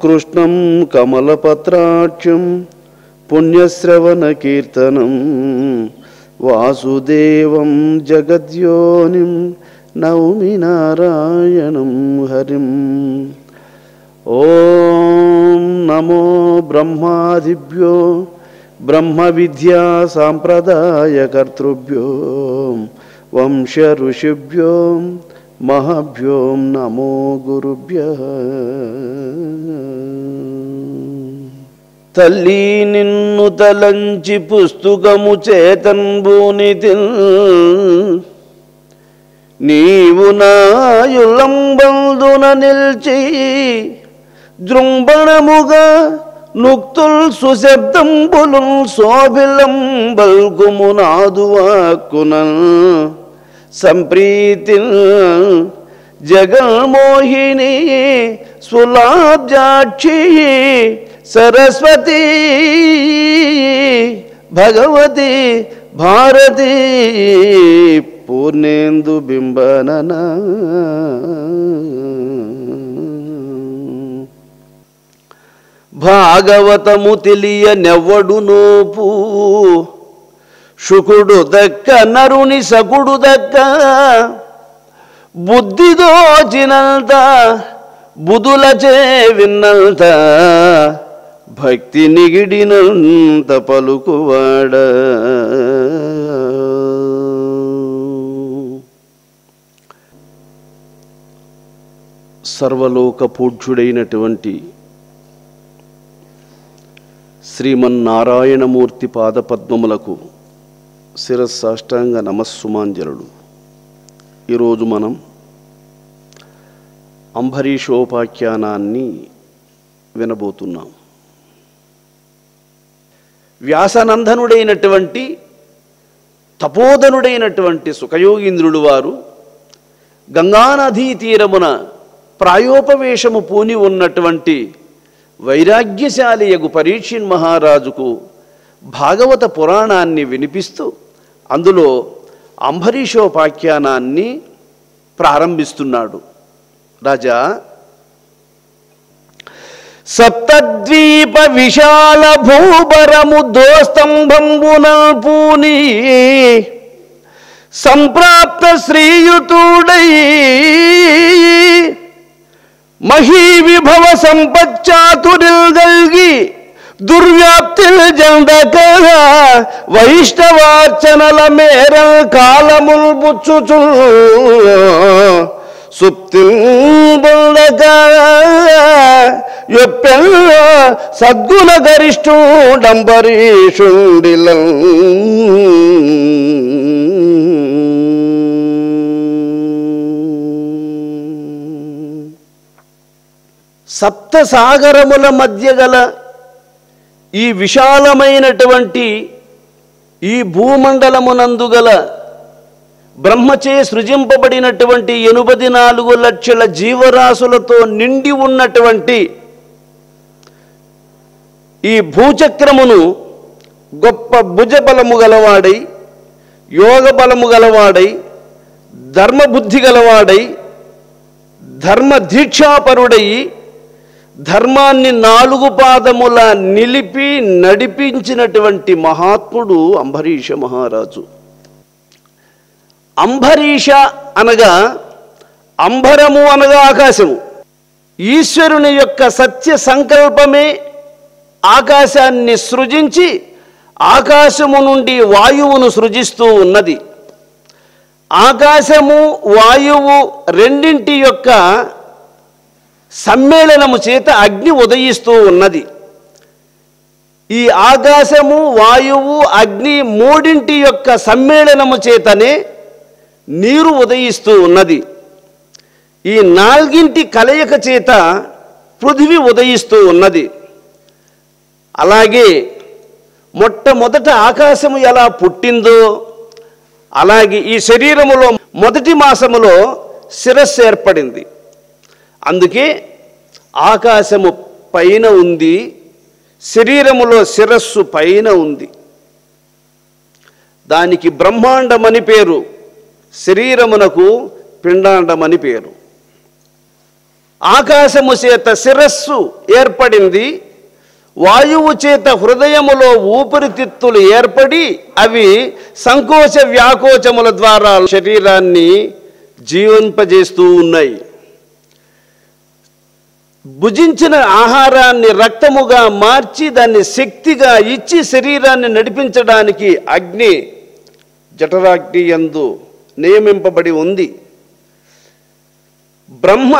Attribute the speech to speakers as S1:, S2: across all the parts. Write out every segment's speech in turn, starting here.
S1: కృష్ణం కమలపత్రాక్షం పుణ్యశ్రవణకీర్తనం వాసుదేవం జగద్యోనిం నౌమి నారాయణం హరిం. ఓం నమో బ్రహ్మాదిభ్యో బ్రహ్మ విద్యా సాంప్రదాయకర్తృభ్యో వంశ ఋషిభ్యో మహాభ్యో నమో గురుభ్యః. తల్లి నిన్ను తలంచి పుస్తకము చేతన్బూనితిన్ నీవు నాయులంబందున నిల్చి జృంభణముగా నుక్తుల్ సుశబ్దంబులున్ శోభిలంబల్గుము నాదువాక్కునల్ సంప్రీతిన్ జగన్మోహిని సులాబ్జాక్షి సరస్వతి భగవతి భారతి పూర్ణేందు బింబనన. భాగవతము తెలియ నెవ్వడు నోపు శుకుడు దక్క నరుని సకుడు దక్క బుద్ధి దోచినంత బుధులచే విన్నంత భక్తి నిగిడినంత పలుకువాడ. సర్వలోక పూజ్యుడైనటువంటి శ్రీమన్నారాయణమూర్తి పాదపద్మములకు శిరస్సాష్టాంగ నమస్సుమాంజలుడు. ఈరోజు మనం అంబరీషోపాఖ్యానాన్ని వినబోతున్నాం. వ్యాసనందనుడైనటువంటి తపోధనుడైనటువంటి సుఖయోగీంద్రుడు వారు గంగానదీ తీరమున ప్రాయోపవేశము పూని ఉన్నటువంటి వైరాగ్యశాలియగు పరీక్షిన్ మహారాజుకు భాగవత పురాణాన్ని వినిపిస్తూ అందులో అంబరీషోపాఖ్యానాన్ని ప్రారంభిస్తున్నాడు. రాజా, సప్తద్వీప విశాల భూభరము దోస్తంభంబున పూని సంప్రాప్త శ్రీయుతుడై మహీ విభవ సంపచ్చాతురిల్గల్గి దుర్వ్యాప్తిల్ జందక వైష్ణవార్చనల మేర కాలముల్ బుచ్చుచు సుప్తిల్ బొందక యొప్పెల్ల సద్గుణ గరిష్ఠుడంబరీషుండిలం. సప్తసాగరముల మధ్య గల ఈ విశాలమైనటువంటి ఈ భూమండలమునందు గల బ్రహ్మచే సృజింపబడినటువంటి 84 లక్షల జీవరాశులతో నిండి ఉన్నటువంటి ఈ భూచక్రమును గొప్ప భుజబలము గలవాడై, యోగ బలము గలవాడై, ధర్మబుద్ధి గలవాడై, ధర్మ దీక్షాపరుడై ధర్మాన్ని 4 పాదముల నిలిపి నడిపించినటువంటి మహాత్ముడు అంబరీష మహారాజు. అంబరీష అనగా అంబరము అనగా ఆకాశము. ఈశ్వరుని యొక్క సత్య సంకల్పమే ఆకాశాన్ని సృజించి ఆకాశము నుండి వాయువును సృజిస్తూ ఉన్నది. ఆకాశము వాయువు రెండింటి యొక్క సమ్మేళనము చేత అగ్ని ఉదయిస్తూ ఉన్నది. ఈ ఆకాశము వాయువు అగ్ని మూడింటి యొక్క సమ్మేళనము చేతనే నీరు ఉదయిస్తూ ఉన్నది. ఈ 4 కలయిక చేత పృథివీ ఉదయిస్తూ ఉన్నది. అలాగే మొట్టమొదట ఆకాశము ఎలా పుట్టిందో అలాగే ఈ శరీరములో మొదటి మాసములో శిరస్సు ఏర్పడింది. అందుకే ఆకాశము పైన ఉంది, శరీరములో శిరస్సు పైన ఉంది. దానికి బ్రహ్మాండమని పేరు, శరీరమునకు పిండాండమని పేరు. ఆకాశము చేత శిరస్సు ఏర్పడింది, వాయువు చేత హృదయములో ఊపిరితిత్తులు ఏర్పడి అవి సంకోచ వ్యాకోచముల ద్వారా శరీరాన్ని జీవింపజేస్తూ ఉన్నాయి. భుజించిన ఆహారాన్ని రక్తముగా మార్చి దాన్ని శక్తిగా ఇచ్చి శరీరాన్ని నడిపించడానికి అగ్ని జఠరాగ్ని యందు నియమింపబడి ఉంది. బ్రహ్మ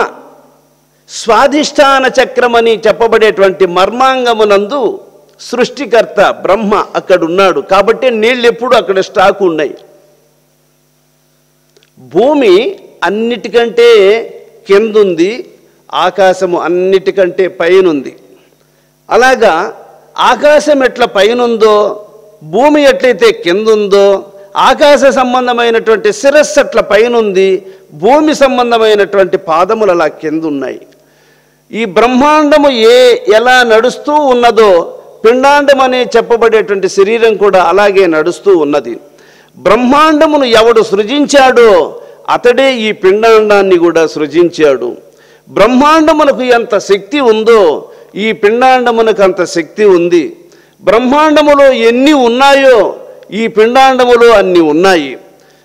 S1: స్వాధిష్టాన చక్రమని చెప్పబడేటువంటి మర్మాంగమునందు సృష్టికర్త బ్రహ్మ అక్కడున్నాడు. కాబట్టి నీళ్ళు ఎప్పుడు అక్కడ స్టాక్ ఉన్నాయి. భూమి అన్నిటికంటే కిందుంది, ఆకాశము అన్నిటికంటే పైనుంది. అలాగా ఆకాశం ఎట్లా పైనుందో, భూమి ఎట్లయితే కిందుందో, ఆకాశ సంబంధమైనటువంటి శిరస్సు అట్లా పైనుంది, భూమి సంబంధమైనటువంటి పాదములు అలా కిందున్నాయి. ఈ బ్రహ్మాండము ఎలా నడుస్తూ ఉన్నదో పిండాండం అని చెప్పబడేటువంటి శరీరం కూడా అలాగే నడుస్తూ ఉన్నది. బ్రహ్మాండమును ఎవడు సృజించాడో అతడే ఈ పిండాండాన్ని కూడా సృజించాడు. బ్రహ్మాండమునకు ఎంత శక్తి ఉందో ఈ పిండాండమునకు అంత శక్తి ఉంది. బ్రహ్మాండములో ఎన్ని ఉన్నాయో ఈ పిండాండములో అన్ని ఉన్నాయి.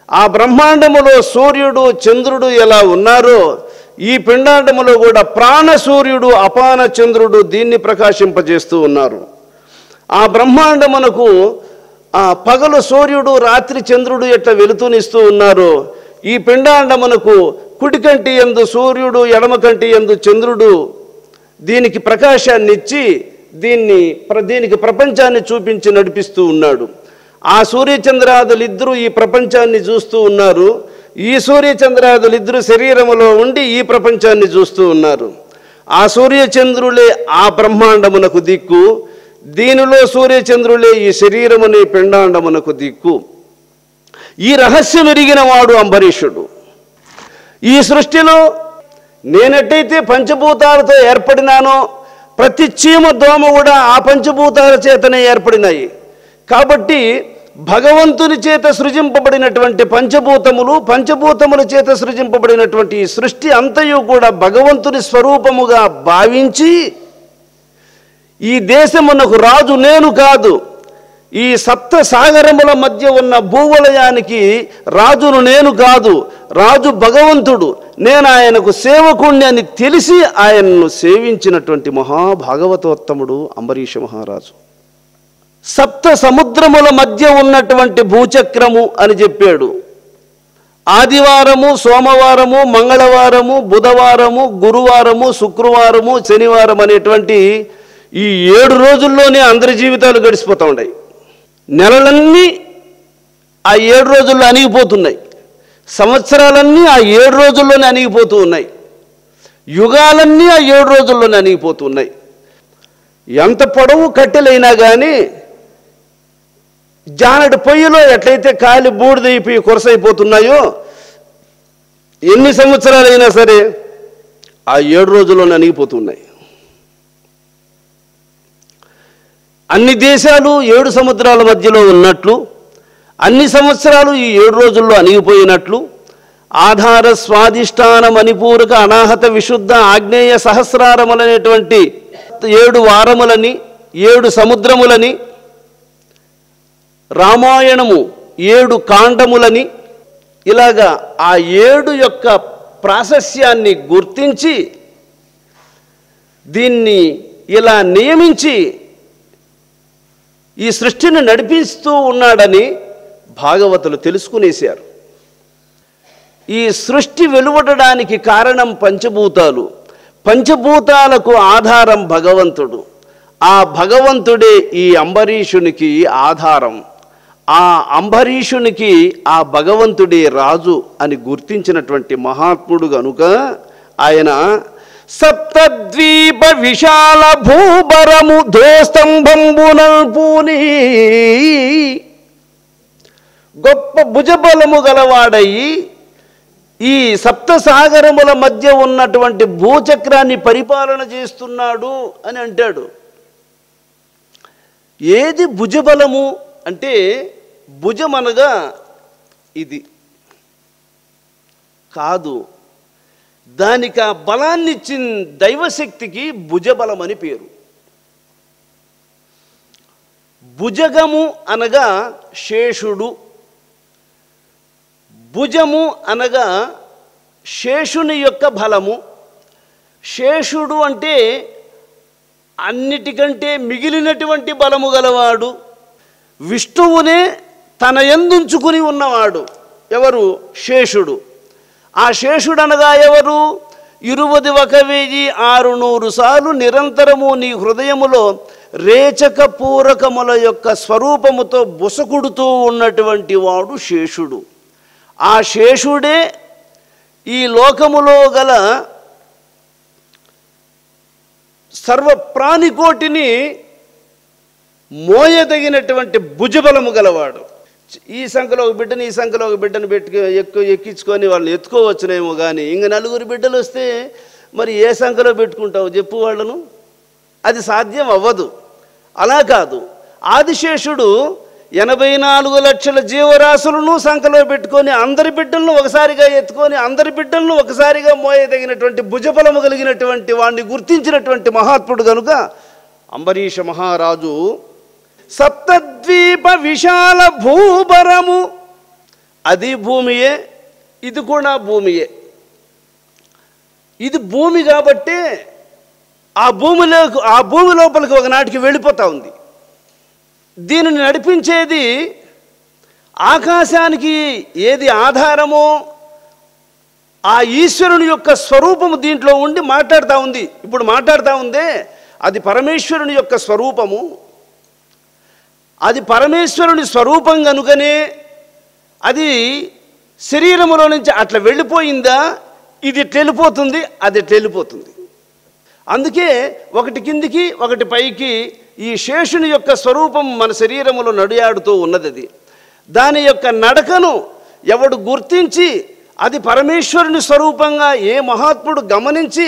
S1: ఆ బ్రహ్మాండములో సూర్యుడు చంద్రుడు ఎలా ఉన్నారో ఈ పిండాండములో కూడా ప్రాణ సూర్యుడు అపాన చంద్రుడు దీన్ని ప్రకాశింపజేస్తూ ఉన్నారు. ఆ బ్రహ్మాండమునకు పగలు సూర్యుడు రాత్రి చంద్రుడు ఎట్లా వెలుతునిస్తూ ఉన్నారో ఈ పిండాండమునకు కుడి కంటి యందు సూర్యుడు ఎడమ కంటి యందు చంద్రుడు దీనికి ప్రకాశాన్ని ఇచ్చి దీనికి ప్రపంచాన్ని చూపించి నడిపిస్తూ ఉన్నాడు. ఆ సూర్యచంద్రాదులిద్దరూ ఈ ప్రపంచాన్ని చూస్తూ ఉన్నారు. ఈ సూర్యచంద్రాదులిద్దరూ శరీరములో ఉండి ఈ ప్రపంచాన్ని చూస్తూ ఉన్నారు. ఆ సూర్యచంద్రులే ఆ బ్రహ్మాండమునకు దిక్కు, దీనిలో సూర్యచంద్రులే ఈ శరీరమునే పిండాండమునకు దిక్కు. ఈ రహస్యం ఎరిగిన వాడు అంబరీషుడు. ఈ సృష్టిలో నేనెట్టయితే పంచభూతాలతో ఏర్పడినానో ప్రతి చీమ దోమ కూడా ఆ పంచభూతాల చేతనే ఏర్పడినాయి. కాబట్టి భగవంతుని చేత సృజింపబడినటువంటి పంచభూతముల చేత సృజింపబడినటువంటి ఈ సృష్టి అంతయు కూడా భగవంతుని స్వరూపముగా భావించి ఈ దేశమునకు రాజు నేను కాదు, ఈ సప్త సాగరముల మధ్య ఉన్న భూవలయానికి రాజును నేను కాదు, రాజు భగవంతుడు, నేను ఆయనకు సేవకుణ్ణి అని తెలిసి ఆయనను సేవించినటువంటి మహాభాగవతోత్తముడు అంబరీష మహారాజు. సప్త సముద్రముల మధ్య ఉన్నటువంటి భూచక్రము అని చెప్పాడు. ఆదివారము, సోమవారము, మంగళవారము, బుధవారము, గురువారము, శుక్రవారము, శనివారం అనేటువంటి ఈ 7 రోజుల్లోనే అందరి జీవితాలు గడిచిపోతూ ఉన్నాయి. నెలలన్నీ ఆ 7 రోజుల్లో అణిగిపోతున్నాయి. సంవత్సరాలన్నీ ఆ 7 రోజుల్లోనే అణిగిపోతూ ఉన్నాయి. యుగాలన్నీ ఆ 7 రోజుల్లోనే అణిగిపోతున్నాయి. ఎంత పొడవు కట్టెలైనా కానీ జానడి పొయ్యిలో ఎట్లయితే కాలి బూడిదైపోయి కొరసైపోతున్నాయో ఎన్ని సంవత్సరాలైనా సరే ఆ 7 రోజుల్లోనే అణిగిపోతున్నాయి. అన్ని దేశాలు 7 సముద్రాల మధ్యలో ఉన్నట్లు అన్ని సంవత్సరాలు ఈ 7 రోజుల్లో అణిగిపోయినట్లు ఆధార స్వాధిష్టాన మణిపూరక అనాహత విశుద్ధ ఆగ్నేయ సహస్రారములనేటువంటి 7 వారములని 7 సముద్రములని రామాయణము 7 కాండములని ఇలాగా ఆ 7 యొక్క ప్రాశస్యాన్ని గుర్తించి దీన్ని ఇలా నియమించి ఈ సృష్టిని నడిపిస్తూ ఉన్నాడని భాగవతులు తెలుసుకునేశారు. ఈ సృష్టి వెలువడడానికి కారణం పంచభూతాలు. పంచభూతాలకు ఆధారం భగవంతుడు. ఆ భగవంతుడే ఈ అంబరీషునికి ఆధారం. ఆ అంబరీషునికి ఆ భగవంతుడే రాజు అని గుర్తించినటువంటి మహాత్ముడు గనుక ఆయన సప్తద్వీప విశాల భూభరము ధోస్తంభంబునల్పూని గొప్ప భుజబలము గలవాడయి ఈ సప్తసాగరముల మధ్య ఉన్నటువంటి భూచక్రాన్ని పరిపాలన చేస్తున్నాడు అని అంటాడు. ఏది భుజబలము అంటే భుజమనగా ఇది కాదు, దానికి ఆ బలాన్ని ఇచ్చిన దైవశక్తికి భుజబలం అని పేరు. భుజగము అనగా శేషుడు, భుజము అనగా శేషుని యొక్క బలము. శేషుడు అంటే అన్నిటికంటే మిగిలినటువంటి బలము గలవాడు, విష్ణువునే తన యందుంచుకుని ఉన్నవాడు. ఎవరు? శేషుడు. ఆ శేషుడు అనగా ఎవరు? 21,600 సార్లు నిరంతరము నీ హృదయములో రేచక పూరకముల యొక్క స్వరూపముతో బుసకుడుతూ ఉన్నటువంటి వాడు శేషుడు. ఆ శేషుడే ఈ లోకములో గల సర్వ ప్రాణికోటిని మోయదగినటువంటి భుజబలము గలవాడు. ఈ సంఖ్యలో ఒక బిడ్డని, ఈ సంఖ్యలో ఒక బిడ్డను ఎక్కించుకొని వాళ్ళని ఎత్తుకోవచ్చునేమో, కానీ ఇంక 4 బిడ్డలు వస్తే మరి ఏ సంఖ్యలో పెట్టుకుంటావు చెప్పు వాళ్ళను? అది సాధ్యం అవ్వదు. అలా కాదు, ఆదిశేషుడు 84 లక్షల జీవరాశులను సంఖ్యలో పెట్టుకొని అందరి బిడ్డలను ఒకసారిగా ఎత్తుకొని అందరి బిడ్డలను ఒకసారిగా మోయదగినటువంటి భుజబలము కలిగినటువంటి వాడిని గుర్తించినటువంటి మహాత్ముడు కనుక అంబరీష మహారాజు సప్తద్వీప విశాల భూభరము, అది భూమియే, ఇది కూడా భూమియే. ఇది భూమి కాబట్టే ఆ భూమి లోపలికి ఒకనాటికి వెళ్ళిపోతూ ఉంది. దీనిని నడిపించేది ఆకాశానికి ఏది ఆధారమో ఆ ఈశ్వరుని యొక్క స్వరూపము దీంట్లో ఉండి మాట్లాడుతూ ఉంది. ఇప్పుడు మాట్లాడుతూ ఉందే అది పరమేశ్వరుని యొక్క స్వరూపము. అది పరమేశ్వరుని స్వరూపం కనుకనే అది శరీరములో నుంచి అట్లా వెళ్ళిపోయిందా, ఇది వెళ్ళిపోతుంది, అది వెళ్ళిపోతుంది. అందుకే ఒకటి కిందికి ఒకటి పైకి ఈ శేషుని యొక్క స్వరూపం మన శరీరములో నడియాడుతూ ఉన్నది. దాని యొక్క నడకను ఎవడు గుర్తించి అది పరమేశ్వరుని స్వరూపంగా ఏ మహాత్ముడు గమనించి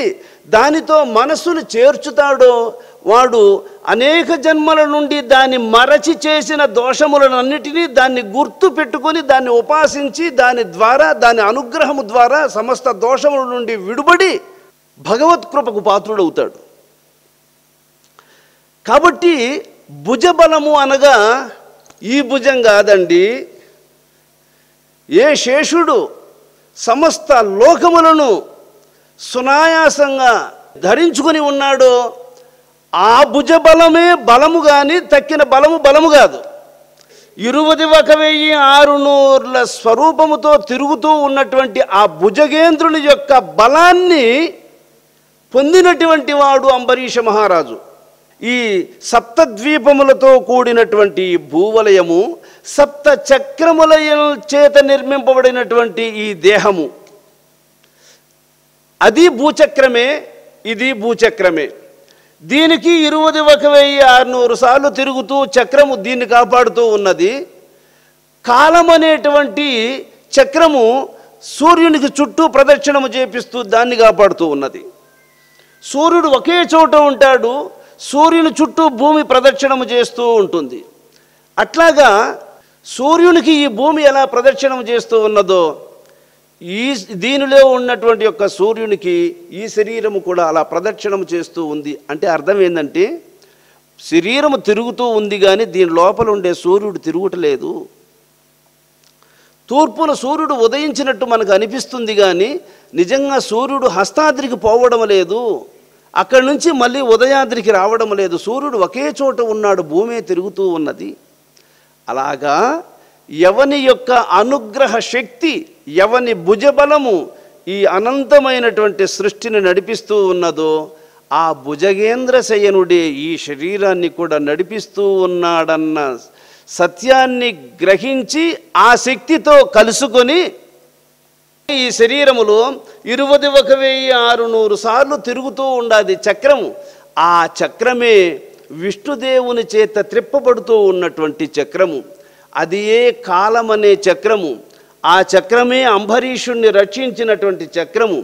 S1: దానితో మనస్సును చేర్చుతాడో వాడు అనేక జన్మల నుండి దాన్ని మరచి చేసిన దోషములన్నిటినీ దాన్ని గుర్తు పెట్టుకొని దాన్ని ఉపాసించి దాని ద్వారా దాని అనుగ్రహము ద్వారా సమస్త దోషముల నుండి విడుబడి భగవత్ కృపకు పాత్రుడవుతాడు. కాబట్టి భుజబలము అనగా ఈ భుజం కాదండి. ఏ శేషుడు సమస్త లోకములను సునాయాసంగా ధరించుకొని ఉన్నాడో ఆ భుజబలమే బలము, కానీ తక్కిన బలము కాదు. 21,600 స్వరూపముతో తిరుగుతూ ఉన్నటువంటి ఆ భుజగేంద్రుని యొక్క బలాన్ని పొందినటువంటి వాడు అంబరీష మహారాజు. ఈ సప్తద్వీపములతో కూడినటువంటి భూవలయము, సప్త చక్రముల చేత నిర్మింపబడినటువంటి ఈ దేహము, అది భూచక్రమే, ఇది భూచక్రమే. దీనికి 21,600 సార్లు తిరుగుతూ చక్రము దీన్ని కాపాడుతూ ఉన్నది. కాలం అనేటువంటి చక్రము సూర్యునికి చుట్టూ ప్రదక్షిణము చేపిస్తూ దాన్ని కాపాడుతూ ఉన్నది. సూర్యుడు ఒకే చోట ఉంటాడు, సూర్యుని చుట్టూ భూమి ప్రదక్షిణము చేస్తూ ఉంటుంది. అట్లాగా సూర్యునికి ఈ భూమి ఎలా ప్రదక్షిణము చేస్తూ ఉన్నదో దీనిలో ఉన్నటువంటి యొక్క సూర్యునికి ఈ శరీరము కూడా అలా ప్రదక్షిణము చేస్తూ ఉంది. అంటే అర్థం ఏంటంటే శరీరము తిరుగుతూ ఉంది కానీ దీని లోపల ఉండే సూర్యుడు తిరుగుటలేదు. తూర్పున సూర్యుడు ఉదయించినట్టు మనకు అనిపిస్తుంది కానీ నిజంగా సూర్యుడు హస్తాద్రికి పోవడం లేదు, అక్కడి నుంచి మళ్ళీ ఉదయాద్రికి రావడం లేదు. సూర్యుడు ఒకే చోట ఉన్నాడు, భూమే తిరుగుతూ ఉన్నది. అలాగా ఎవని యొక్క అనుగ్రహ శక్తి, ఎవని భుజబలము ఈ అనంతమైనటువంటి సృష్టిని నడిపిస్తూ ఉన్నదో ఆ భుజగేంద్ర శయనుడే ఈ శరీరాన్ని కూడా నడిపిస్తూ ఉన్నాడన్న సత్యాన్ని గ్రహించి ఆ శక్తితో కలుసుకొని ఈ శరీరములో 21,600 సార్లు తిరుగుతూ ఉండాది చక్రము. ఆ చక్రమే విష్ణుదేవుని చేత త్రిప్పబడుతూ ఉన్నటువంటి చక్రము. అది ఏ కాలమనే చక్రము. ఆ చక్రమే అంబరీషుణ్ణి రక్షించినటువంటి చక్రము.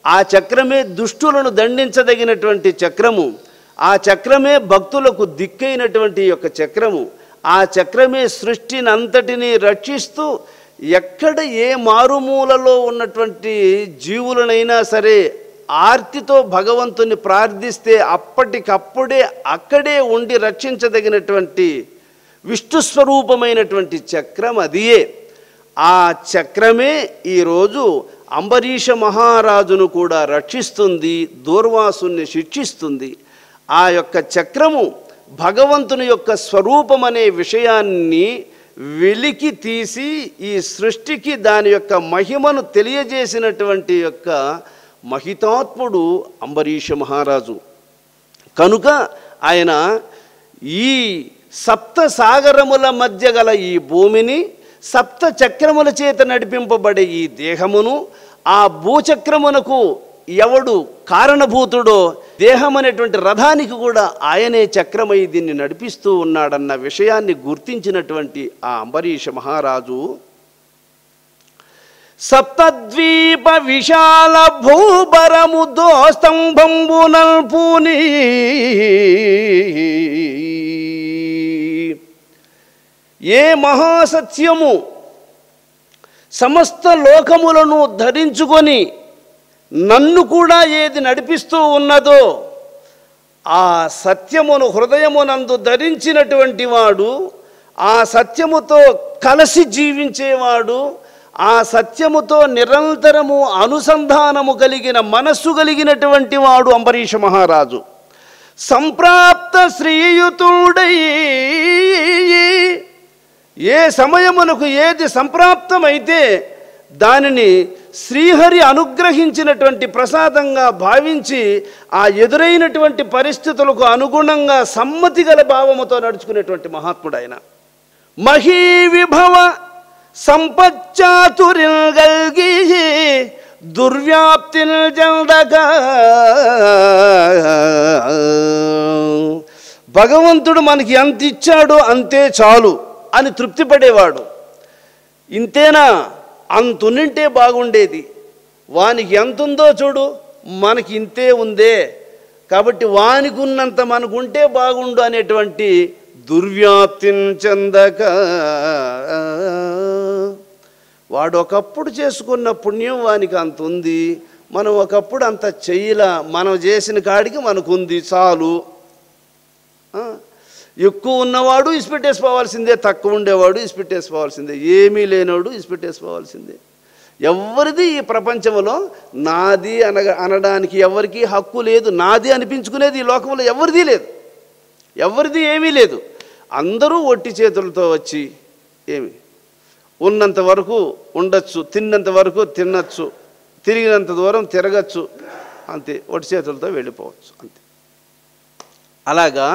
S1: ఆ చక్రమే దుష్టులను దండించదగినటువంటి చక్రము. ఆ చక్రమే భక్తులకు దిక్కైనటువంటి యొక్క చక్రము. ఆ చక్రమే సృష్టిని అంతటినీ రక్షిస్తూ ఎక్కడ ఏ మారుమూలలో ఉన్నటువంటి జీవులనైనా సరే ఆర్తితో భగవంతుని ప్రార్థిస్తే అప్పటికప్పుడే అక్కడే ఉండి రక్షించదగినటువంటి విష్ణు స్వరూపమైనటువంటి చక్రం అదియే. ఆ చక్రమే ఈరోజు అంబరీష మహారాజును కూడా రక్షిస్తుంది, దూర్వాసుని శిక్షిస్తుంది. ఆ యొక్క చక్రము భగవంతుని యొక్క స్వరూపం అనే విషయాన్ని వెలికి తీసి ఈ సృష్టికి దాని యొక్క మహిమను తెలియజేసినటువంటి యొక్క మహితాత్ముడు అంబరీష మహారాజు. కనుక ఆయన ఈ సప్త సాగరముల మధ్య గల ఈ భూమిని, సప్త చక్రముల చేత నడిపింపబడే ఈ దేహమును, ఆ భూచక్రమునకు ఎవడు కారణభూతుడో దేహం అనేటువంటి రథానికి కూడా ఆయనే చక్రమై దీన్ని నడిపిస్తూ ఉన్నాడన్న విషయాన్ని గుర్తించినటువంటి ఆ అంబరీష మహారాజు సప్తద్వీప విశాల భూభరము దోస్తంభంబునల్పూని ఏ మహాసత్యము సమస్త లోకములను ధరించుకొని నన్ను కూడా ఏది నడిపిస్తూ ఉన్నదో ఆ సత్యమును హృదయమునందు ధరించినటువంటి వాడు, ఆ సత్యముతో కలిసి జీవించేవాడు, ఆ సత్యముతో నిరంతరము అనుసంధానము కలిగిన మనస్సు కలిగినటువంటి వాడు అంబరీష మహారాజు. సంప్రాప్త శ్రీయుతుడై ఏ సమయమునకు ఏది సంప్రాప్తమైతే దానిని శ్రీహరి అనుగ్రహించినటువంటి ప్రసాదంగా భావించి ఆ ఎదురైనటువంటి పరిస్థితులకు అనుగుణంగా సమ్మతి గల భావముతో నడుచుకునేటువంటి మహాత్ముడు ఆయన. మహీ విభవ సంపచ్చాతురిల్ గల్గి దుర్వ్యాప్తిల్ జల్దగా భగవంతుడు మనకి ఎంత ఇచ్చాడో అంతే చాలు అని తృప్తిపడేవాడు. ఇంతేనా, అంతునింటే బాగుండేది, వానికి ఎంతుందో చూడు మనకి ఇంతే ఉందే కాబట్టి వానికి ఉన్నంత మనకుంటే బాగుండు అనేటువంటి దుర్వ్యాప్తిని చెందక వాడు ఒకప్పుడు చేసుకున్న పుణ్యం వానికి అంత ఉంది, మనం ఒకప్పుడు అంత చెయ్యలా, మనం చేసిన కాడికి మనకుంది చాలు. ఎక్కువ ఉన్నవాడు ఇసిపెట్టేసుకోవాల్సిందే, తక్కువ ఉండేవాడు ఇసిపెట్టేసుకోవాల్సిందే, ఏమీ లేనివాడు ఇసిపెట్టేసుకోవాల్సిందే. ఎవరిది ఈ ప్రపంచంలో నాది అనడానికి ఎవరికి హక్కు లేదు. నాది అనిపించుకునేది ఈ లోకంలో ఎవరిది లేదు, ఎవరిది ఏమీ లేదు. అందరూ ఒట్టి చేతులతో వచ్చి ఏమి ఉన్నంత వరకు ఉండొచ్చు, తిన్నంత వరకు తినచ్చు, తిరిగినంత దూరం తిరగచ్చు, అంతే, ఒట్టి చేతులతో వెళ్ళిపోవచ్చు అంతే. అలాగా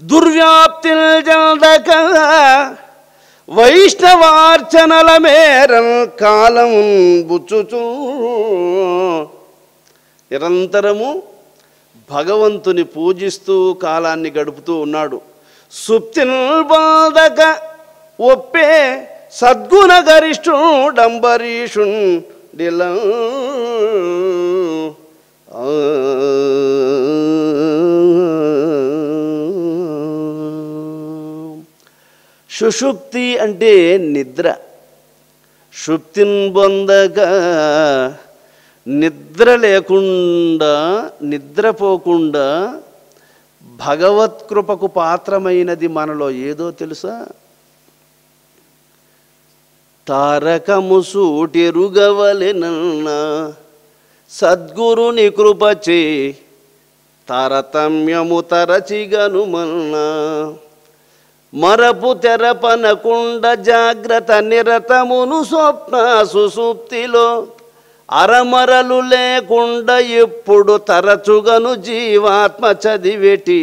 S1: దుర్వ్యాప్తిల్ జల్దక వైష్ణవార్చనల మేరల్ కాలం బుచ్చుచూ నిరంతరము భగవంతుని పూజిస్తూ కాలాన్ని గడుపుతూ ఉన్నాడు. సుప్తిల్ బాధక ఒప్పే సద్గుణ గరిష్ఠుడంబరీషుండిల సుషుప్తి అంటే నిద్ర. షుప్తిన్ పొందగా నిద్ర లేకుండా, నిద్రపోకుండా భగవత్కృపకు పాత్రమైనది మనలో ఏదో తెలుసా? తారకము సూటిరుగవలెనన్నా సద్గురుని కృపచే తారతమ్యము తరచిగనుమన్నా మరపు తెరపనకుండ జాగ్రత్త నిరతమును స్వప్న సుషుప్తిలో అరమరలు లేకుండా ఎప్పుడు తరచుగను జీవాత్మ చదివేటి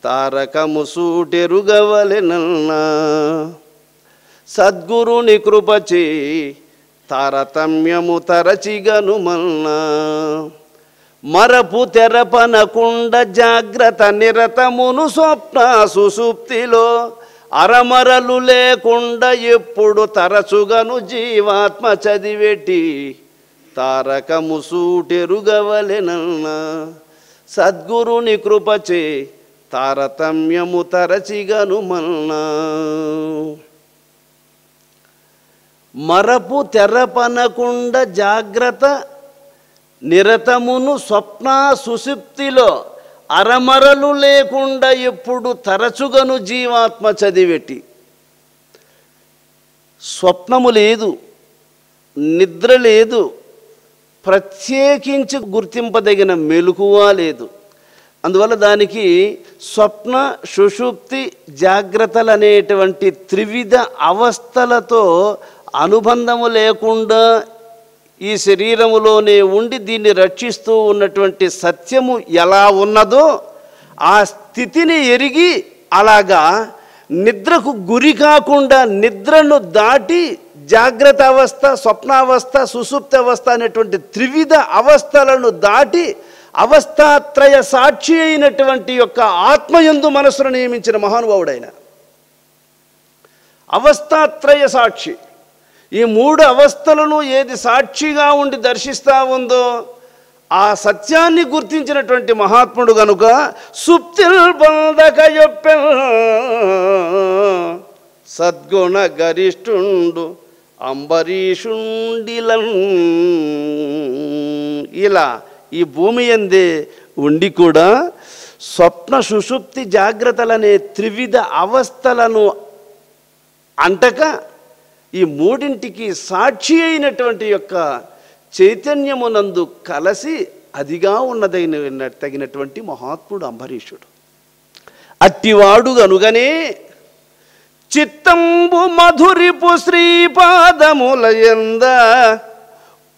S1: తారకము సూటెరుగవలెనన్నా సద్గురుని కృపచే తారతమ్యము తరచిగనుమన్నా మరపు తెరపనకుండ జాగ్రత్త నిరతమును స్వప్న సుషుప్తిలో అరమరలు లేకుండా ఎప్పుడు తరచుగను జీవాత్మ చదివేటి తారకము సూటెరుగవలెనన్నా సద్గురుని కృపచే తారతమ్యము తరచిగనుమన్నా. మరపు తెరపనకుండ జాగ్రత్త నిరతమును స్వప్న సుషుప్తిలో అరమరలు లేకుండా ఎప్పుడు తరచుగను జీవాత్మ చదివెట్టి. స్వప్నము లేదు, నిద్ర లేదు, ప్రత్యేకించి గుర్తింపదగిన మెలకువ లేదు. అందువల్ల దానికి స్వప్న సుషుప్తి జాగ్రత్తలు అనేటువంటి త్రివిధ అవస్థలతో అనుబంధము లేకుండా ఈ శరీరములోనే ఉండి దీన్ని రక్షిస్తూ ఉన్నటువంటి సత్యము ఎలా ఉన్నదో ఆ స్థితిని ఎరిగి అలాగా నిద్రకు గురి కాకుండా నిద్రను దాటి జాగ్రత్త అవస్థ, స్వప్నావస్థ, సుషుప్తి అవస్థ అనేటువంటి త్రివిధ అవస్థలను దాటి అవస్థాత్రయ సాక్షి అయినటువంటి యొక్క ఆత్మయందు మనసును నియమించిన మహానుభావుడైన అవస్థాత్రయ సాక్షి. ఈ మూడు అవస్థలను ఏది సాక్షిగా ఉండి దర్శిస్తూ ఉందో ఆ సత్యాన్ని గుర్తించినటువంటి మహాత్ముడు గనుక సుప్తిల్ బంధకయొప్పెల్ సద్గుణ గరిష్ఠుండు అంబరీషుండిలన్. ఇలా ఈ భూమి యందే ఉండి కూడా స్వప్న సుషుప్తి జాగ్రత్తలనే త్రివిధ అవస్థలను అంటక ఈ మూడింటికి సాక్షి అయినటువంటి యొక్క చైతన్యమునందు కలసి అదిగా ఉన్నదైన తగినటువంటి మహాత్ముడు అంబరీషుడు. అట్టివాడు గనుగనే చిత్తంబు మధురిపు శ్రీపాదములయంద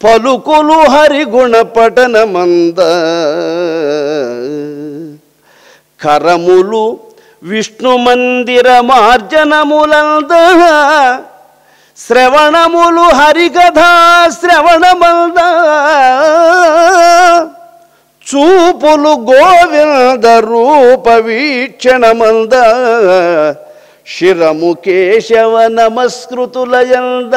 S1: పలుకులు హరిగుణ పఠనమంద కరములు విష్ణు మందిర మార్జనములంద శ్రవణములు హరికథా శ్రవణమంద చూపులు గోవింద రూప వీక్షణమంద శిరము కేశవ నమస్కృతులయంద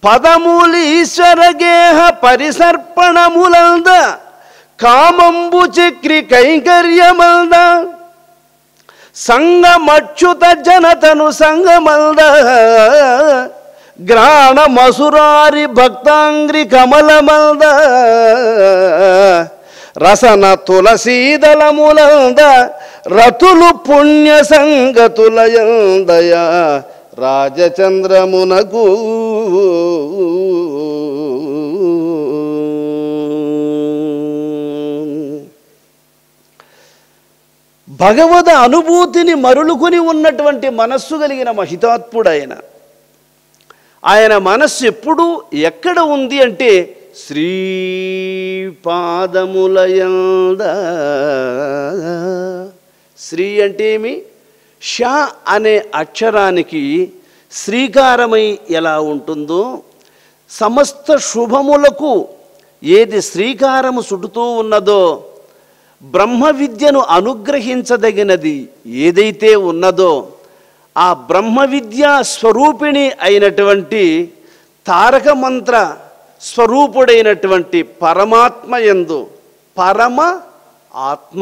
S1: పదములు ఈశ్వర గేహ పరిసర్పణములంద కామంబు చక్రి కైంకర్యమంద సంగమచ్యుత జనతను సంగమంద గ్రాణ మసురారి భక్తాంగ్రి కమలమంద రసన తులసీదళములంద రతులు పుణ్య సంగతులయందయ రాజచంద్రమునకు భగవద్ అనుభూతిని మరులుకొని ఉన్నటువంటి మనస్సు కలిగిన మహితాత్ముడైన ఆయన మనస్సు ఎప్పుడు ఎక్కడ ఉంది అంటే శ్రీపాదములయంద. శ్రీ అంటే ఏమి? ష అనే అక్షరానికి శ్రీకారమై ఎలా ఉంటుందో సమస్త శుభములకు ఏది శ్రీకారము చుడుతూ ఉన్నదో బ్రహ్మ విద్యను అనుగ్రహించదగినది ఏదైతే ఉన్నదో ఆ బ్రహ్మ విద్యా స్వరూపిణి అయినటువంటి తారక మంత్ర స్వరూపుడైనటువంటి పరమాత్మ యందు పరమ ఆత్మ.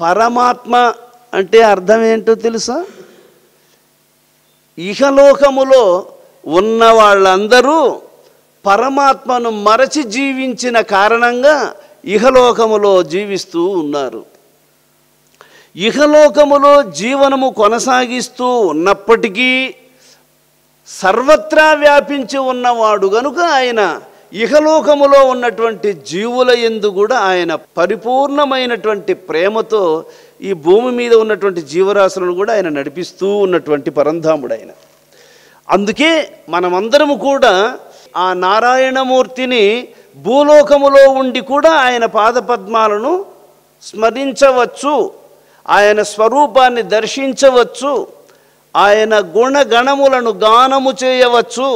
S1: పరమాత్మ అంటే అర్థం ఏంటో తెలుసా? ఇహలోకములో ఉన్న వాళ్ళందరూ పరమాత్మను మరచి జీవించిన కారణంగా ఇహలోకములో జీవిస్తూ ఉన్నారు. ఇహలోకములో జీవనము కొనసాగిస్తూ ఉన్నప్పటికీ సర్వత్రా వ్యాపించి ఉన్నవాడు గనుక ఆయన ఇహలోకములో ఉన్నటువంటి జీవుల యందు కూడా ఆయన పరిపూర్ణమైనటువంటి ప్రేమతో ఈ భూమి మీద ఉన్నటువంటి జీవరాశులను కూడా ఆయన నడిపిస్తూ ఉన్నటువంటి పరంధాముడైన. అందుకే మనమందరము కూడా ఆ నారాయణమూర్తిని భూలోకములో ఉండి కూడా ఆయన పాదపద్మాలను స్మరించవచ్చు, ఆయన స్వరూపాన్ని దర్శించవచ్చు, ఆయన గుణగణములను గానము చేయవచ్చు,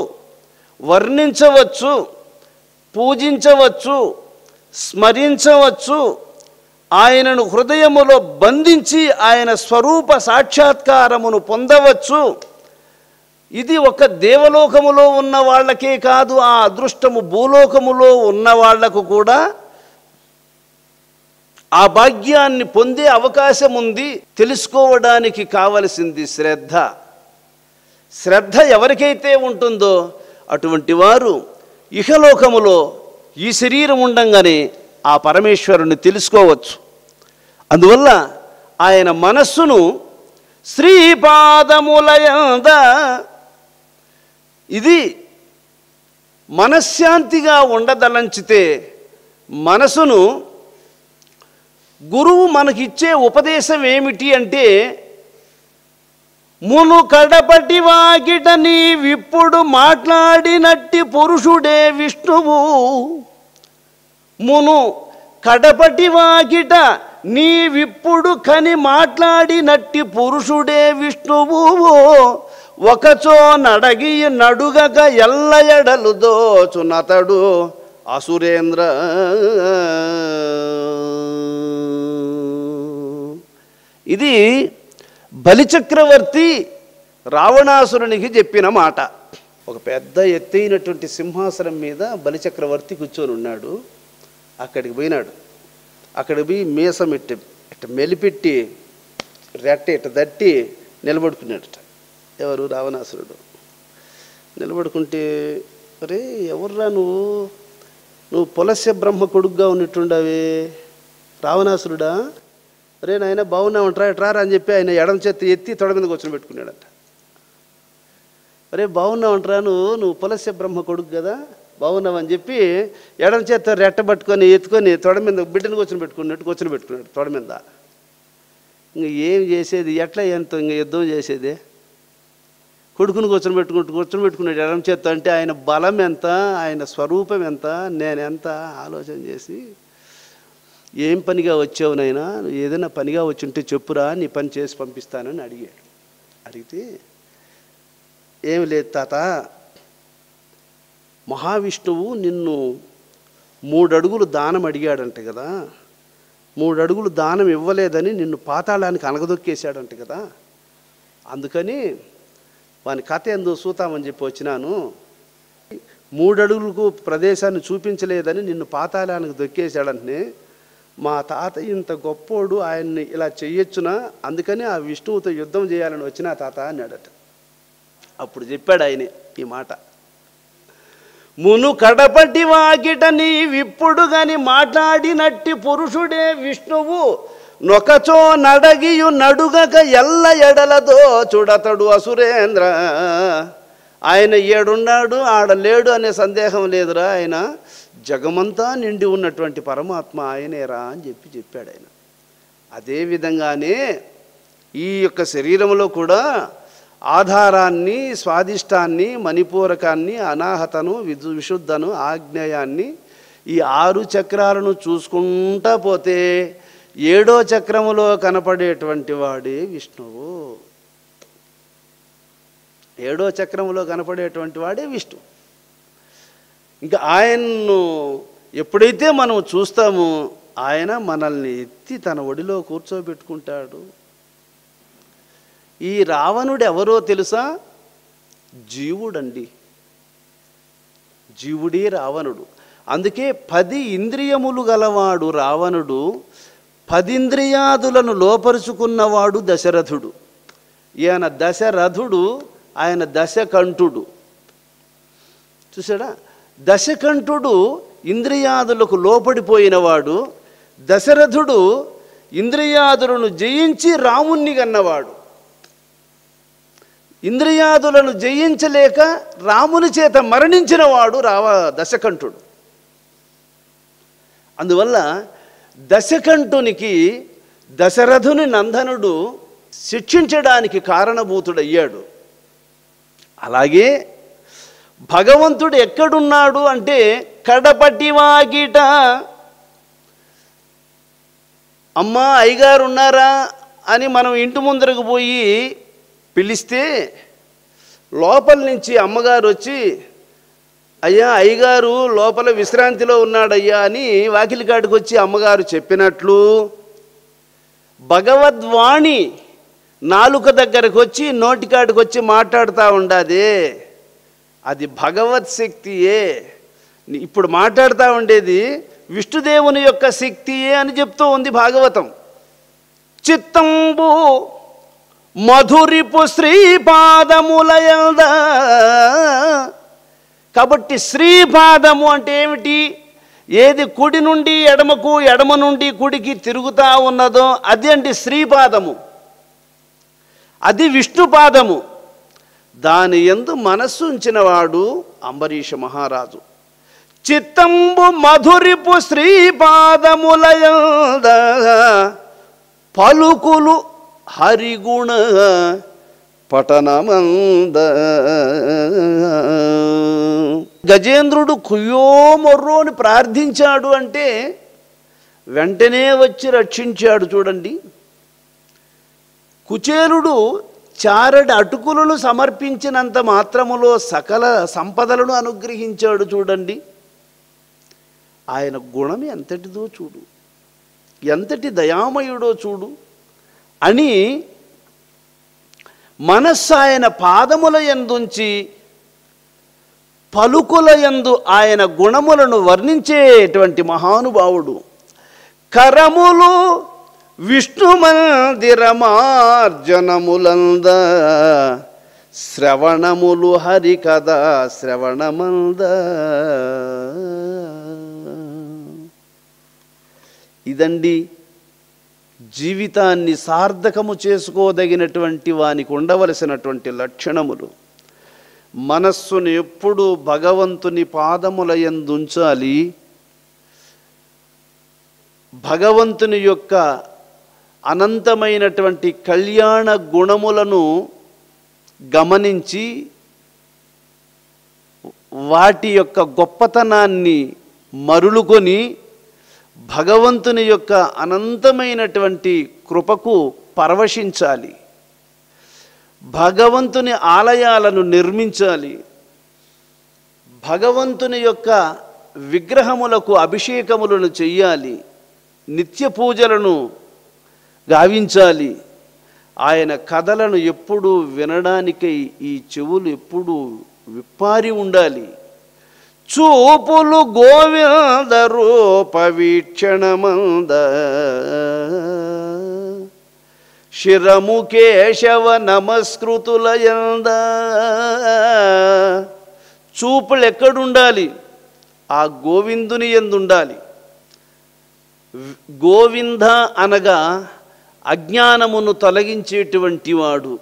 S1: వర్ణించవచ్చు, పూజించవచ్చు, స్మరించవచ్చు, ఆయనను హృదయములో బంధించి ఆయన స్వరూప సాక్షాత్కారమును పొందవచ్చు. ఇది ఒక దేవలోకములో ఉన్న వాళ్ళకే కాదు, ఆ అదృష్టము భూలోకములో ఉన్న వాళ్లకు కూడా ఆ భాగ్యాన్ని పొందే అవకాశం ఉంది. తెలుసుకోవడానికి కావలసింది శ్రద్ధ. శ్రద్ధ ఎవరికైతే ఉంటుందో అటువంటి వారు ఇహలోకములో ఈ శరీరం ఉండంగానే ఆ పరమేశ్వరుని తెలుసుకోవచ్చు. అందువల్ల ఆయన మనస్సును శ్రీపాదములయంద ఇది మనశ్శాంతిగా ఉండదలంచితే మనసును గురువు మనకిచ్చే ఉపదేశం ఏమిటి అంటే, మును కడపటి వాకిట నీవిప్పుడు మాట్లాడినట్టి పురుషుడే విష్ణువు. మును కడపటి వాకిట నీవిప్పుడు కని మాట్లాడినట్టి పురుషుడే విష్ణువు. ఒకచో నడగి నడుగక ఎల్ల ఎడలు దోచునతడు అసురేంద్ర. ఇది బలిచక్రవర్తి రావణాసురునికి చెప్పిన మాట. ఒక పెద్ద ఎత్తైనటువంటి సింహాసనం మీద బలిచక్రవర్తి కూర్చొని ఉన్నాడు. అక్కడికి పోయినాడు. అక్కడికి పోయి మీసం ఇట్ట మెలిపెట్టి రెట్ట ఇట్ట దట్టి నిలబడుకున్నాడట. ఎవరు? రావణాసురుడు. నిలబడుకుంటే, అరే ఎవర్రా నువ్వు పులస్య బ్రహ్మ కొడుకుగా ఉన్నట్టుండవే రావణాసురుడా, అరే నాయన బాగున్నావంటరా ఎట్రారా అని చెప్పి ఆయన ఎడమ చేతి ఎత్తి తొడ మీద కూర్చొని పెట్టుకున్నాడట. అరే బాగున్నావంటరా నువ్వు పులస్య బ్రహ్మ కొడుకు కదా, బాగున్నావని చెప్పి ఎడమ చేత రెట్ట పట్టుకొని ఎత్తుకొని తొడ మీద బిడ్డను కూర్చొని పెట్టుకున్నాడు తొడ మీద. ఇంక ఏం చేసేది, ఎట్లా ఎంత ఇంక యుద్ధం చేసేది? కొడుకుని కూర్చొని పెట్టుకున్నాడు ఎడమ చేత్తో. అంటే ఆయన బలం ఎంత, ఆయన స్వరూపం ఎంత, నేనెంత ఆలోచన చేసి, ఏం పనిగా వచ్చావు నాయనా, ఏదైనా పనిగా వచ్చి ఉంటే చెప్పురా, నీ పని చేసి పంపిస్తానని అడిగాడు. అడిగితే, ఏమి లేదు తాత, మహావిష్ణువు నిన్ను 3 అడుగులు దానం అడిగాడంట కదా, 3 అడుగులు దానం ఇవ్వలేదని నిన్ను పాతాళానికి అనగదొక్కేశాడంట కదా, అందుకని వాని కథ ఎందుకు చూతామని చెప్పి వచ్చినాను. 3 అడుగులకు ప్రదేశాన్ని చూపించలేదని నిన్ను పాతాళానికి దొక్కేశాడంటే, మా తాత ఇంత గొప్పోడు, ఆయన్ని ఇలా చెయ్యొచ్చునా, అందుకని ఆ విష్ణువుతో యుద్ధం చేయాలని వచ్చినా తాత అన్నాడట. అప్పుడు చెప్పాడు ఆయన ఈ మాట, మును కడపటి వాకిట నీవిప్పుడు గాని మాట్లాడినట్టి పురుషుడే విష్ణువు. నొకచో నడగియు నడుగక ఎల్ల ఎడలదో చూడతడు అసురేంద్ర. ఆయన ఏడున్నాడు ఆడలేడు అనే సందేహం లేదురా, ఆయన జగమంతా నిండి ఉన్నటువంటి పరమాత్మ ఆయనేరా అని చెప్పాడు ఆయన. అదేవిధంగానే ఈ యొక్క శరీరంలో కూడా ఆధారాన్ని, స్వాదిష్టాన్ని, మణిపూరకాన్ని, అనాహతను, విశుద్ధను, ఆగ్నేయాన్ని, ఈ 6 చక్రాలను చూసుకుంటా పోతే 7వ చక్రములో కనపడేటువంటి వాడే విష్ణువు. 7వ చక్రములో కనపడేటువంటి వాడే విష్ణువు. ఇంకా ఆయన్ను ఎప్పుడైతే మనం చూస్తామో ఆయన మనల్ని ఎత్తి తన ఒడిలో కూర్చోబెట్టుకుంటాడు. ఈ రావణుడు ఎవరో తెలుసా? జీవుడండి. జీవుడే రావణుడు. అందుకే 10 ఇంద్రియములు గలవాడు రావణుడు, 10 ఇంద్రియాదులను లోపరుచుకున్నవాడు దశరథుడు. ఈయన దశరథుడు, ఆయన దశకంఠుడు. చూసాడా? దశకంఠుడు ఇంద్రియాదులకు లోపడిపోయినవాడు, దశరథుడు ఇంద్రియాదులను జయించి రాముణ్ణి కన్నవాడు. ఇంద్రియాదులను జయించలేక రాముని చేత మరణించినవాడు దశకంఠుడు. అందువల్ల దశకంఠునికి దశరథుని నందనుడు శిక్షించడానికి కారణభూతుడయ్యాడు. అలాగే భగవంతుడు ఎక్కడున్నాడు అంటే కడపటి వాకిట. అమ్మా అయ్యగారు ఉన్నారా అని మనం ఇంటి ముందరకు పోయి పిలిస్తే లోపల నుంచి అమ్మగారు వచ్చి, అయ్యా అయ్యగారు లోపల విశ్రాంతిలో ఉన్నాడయ్యా అని వాకిలి కాడికి వచ్చి అమ్మగారు చెప్పినట్లు భగవద్వాణి నాలుక దగ్గరకు వచ్చి నోటికాడికి వచ్చి మాట్లాడుతూ ఉండాదే, అది భగవత్ శక్తియే. ఇప్పుడు మాట్లాడుతూ ఉండేది విష్ణుదేవుని యొక్క శక్తియే అని చెప్తూ ఉంది భాగవతం. చిత్తంబు మధురిపు శ్రీపాదములయంద. కాబట్టి శ్రీపాదము అంటే ఏమిటి? ఏది కుడి నుండి ఎడమకు, ఎడమ నుండి కుడికి తిరుగుతూ ఉన్నదో అది అంటే శ్రీపాదము, అది విష్ణుపాదము. దాని యందు మనస్సు ఉంచినవాడు అంబరీష మహారాజు. చిత్తంబు మధురిపు శ్రీపాదములయంద పలుకులు హరిగుణ పఠనమంద. గజేంద్రుడు కుయ్యో మొర్రో అని ప్రార్థించాడు అంటే వెంటనే వచ్చి రక్షించాడు. చూడండి, కుచేలుడు చారడి అటుకులను సమర్పించినంత మాత్రములో సకల సంపదలను అనుగ్రహించాడు. చూడండి, ఆయన గుణం ఎంతటిదో చూడు, ఎంతటి దయామయుడో చూడు అని మనస్సు ఆయన పాదముల యందుంచి పలుకుల యందు ఆయన గుణములను వర్ణించేటువంటి మహానుభావుడు. కరములు విష్ణు మందిరమార్జనములంద శ్రవణములు హరికథ శ్రవణమంద. ఇదండి జీవితాన్ని సార్థకము చేసుకోదగినటువంటి వానికి ఉండవలసినటువంటి లక్షణములు. మనస్సును ఎప్పుడూ భగవంతుని పాదముల యందు ఉంచాలి. భగవంతుని యొక్క అనంతమైనటువంటి కళ్యాణ గుణములను గమనించి వాటి యొక్క గొప్పతనాన్ని మరులుకొని భగవంతుని యొక్క అనంతమైనటువంటి కృపకు పరవశించాలి. భగవంతుని ఆలయాలను నిర్మించాలి. భగవంతుని యొక్క విగ్రహములకు అభిషేకములను చెయ్యాలి. నిత్య పూజలను గావించాలి. ఆయన కథలను ఎప్పుడూ వినడానికై ఈ చెవులు ఎప్పుడూ విప్పారి ఉండాలి. చూపులు గోవింద రూప వీక్షణమంద శిరము కేశవ నమస్కృతులయంద. చూపులు ఎక్కడుండాలి? ఆ గోవిందుని యందు ఉండాలి. గోవింద అనగా అజ్ఞానమును తొలగించేటువంటి వాడు.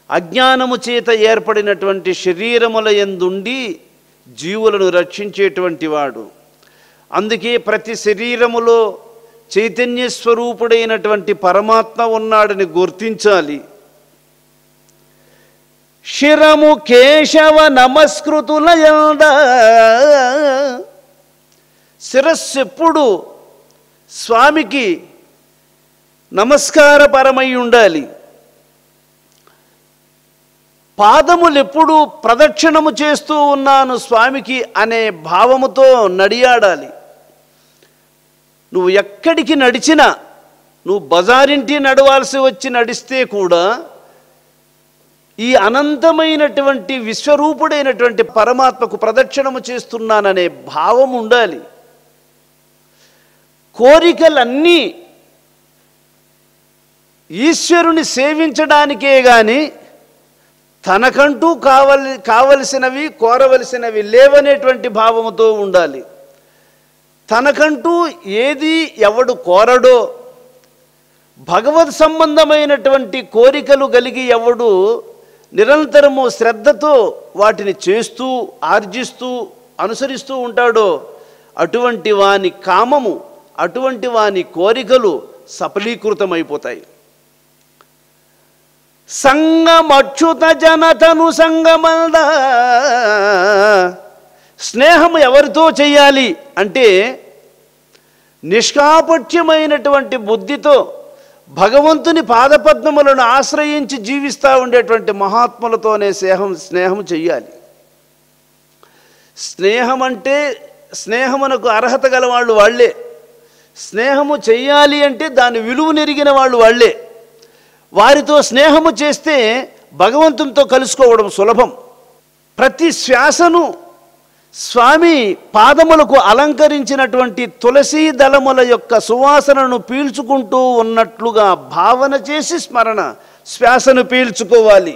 S1: అజ్ఞానము చేత ఏర్పడినటువంటి శరీరముల యందుండి జీవులను రక్షించేటువంటి వాడు. అందుకే ప్రతి శరీరములో చైతన్య స్వరూపుడైనటువంటి పరమాత్మ ఉన్నాడని గుర్తించాలి. శిరము కేశవ నమస్కృతులయంద. శిరస్సు ఎప్పుడు స్వామికి నమస్కారపరమై ఉండాలి. పాదములు ఎప్పుడు ప్రదక్షిణము చేస్తూ ఉన్నాను స్వామికి అనే భావముతో నడియాడాలి. నువ్వు ఎక్కడికి నడిచినా, నువ్వు బజారింటి నడవాల్సి వచ్చి నడిస్తే కూడా ఈ అనంతమైనటువంటి విశ్వరూపుడైనటువంటి పరమాత్మకు ప్రదక్షిణము చేస్తున్నాననే భావం ఉండాలి. కోరికలన్నీ ఈశ్వరుని సేవించడానికే గాని తనకంటూ కావలసినవి కోరవలసినవి లేవనేటువంటి భావముతో ఉండాలి. తనకంటూ ఏది ఎవడు కోరడో, భగవత్ సంబంధమైనటువంటి కోరికలు కలిగి ఎవడు నిరంతరము శ్రద్ధతో వాటిని చేస్తూ ఆర్జిస్తూ అనుసరిస్తూ ఉంటాడో అటువంటి వాని కామము, అటువంటి వాని కోరికలు సఫలీకృతమైపోతాయి. సంగమచ్యుత జనతను సంగమంద. స్నేహం ఎవరితో చేయాలి అంటే నిష్కాపట్యమైనటువంటి బుద్ధితో భగవంతుని పాదపద్మములను ఆశ్రయించి జీవిస్తూ ఉండేటువంటి మహాత్ములతోనే స్నేహం చెయ్యాలి. స్నేహం అంటే స్నేహమునకు అర్హత గల వాళ్ళు వాళ్ళే. స్నేహము చెయ్యాలి అంటే దాని విలువనెరిగిన వాళ్ళు వాళ్ళే. వారితో స్నేహము చేస్తే భగవంతునితో కలుసుకోవడం సులభం. ప్రతి శ్వాసను స్వామి పాదములకు అలంకరించినటువంటి తులసీ దళముల యొక్క సువాసనను పీల్చుకుంటూ ఉన్నట్లుగా భావన చేసి శ్వాసను పీల్చుకోవాలి.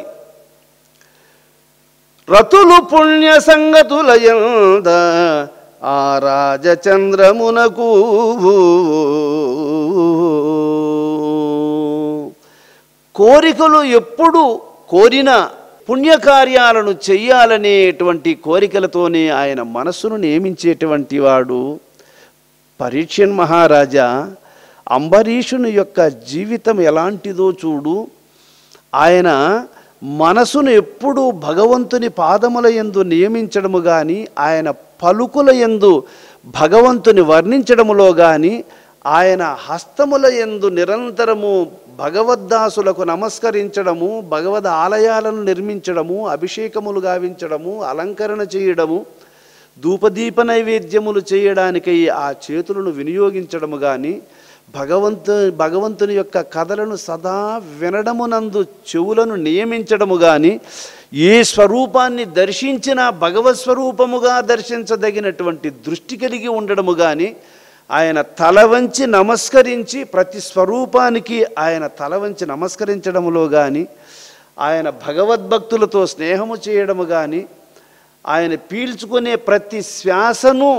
S1: రతులు పుణ్య సంగతులయంద ఆ రాజచంద్రమునకు కోరికలు ఎప్పుడు కోరినా పుణ్యకార్యాలను చెయ్యాలనేటువంటి కోరికలతోనే ఆయన మనస్సును నియమించేటువంటి వాడు. పరీక్షణ్ మహారాజా, అంబరీషుని యొక్క జీవితం ఎలాంటిదో చూడు. ఆయన మనసును ఎప్పుడూ భగవంతుని పాదముల యందు నియమించడము కానీ, ఆయన పలుకుల యందు భగవంతుని వర్ణించడములో కానీ, ఆయన హస్తముల యందు నిరంతరము భగవద్దాసులకు నమస్కరించడము, భగవద్ ఆలయాలను నిర్మించడము, అభిషేకములు గావించడము, అలంకరణ చేయడము, ధూపదీప నైవేద్యములు చేయడానికై ఆ చేతులను వినియోగించడము కానీ, భగవంతుని యొక్క కథలను సదా వినడమునందు చెవులను నియమించడము కానీ, ఏ స్వరూపాన్ని దర్శించినా భగవత్ స్వరూపముగా దర్శించదగినటువంటి దృష్టి కలిగి ఉండడము కానీ, ఆయన తల వంచి నమస్కరించి ప్రతి స్వరూపానికి ఆయన తల వంచి నమస్కరించడములో కానీ, ఆయన భగవద్భక్తులతో స్నేహము చేయడము కానీ, ఆయన పీల్చుకునే ప్రతి శ్వాసను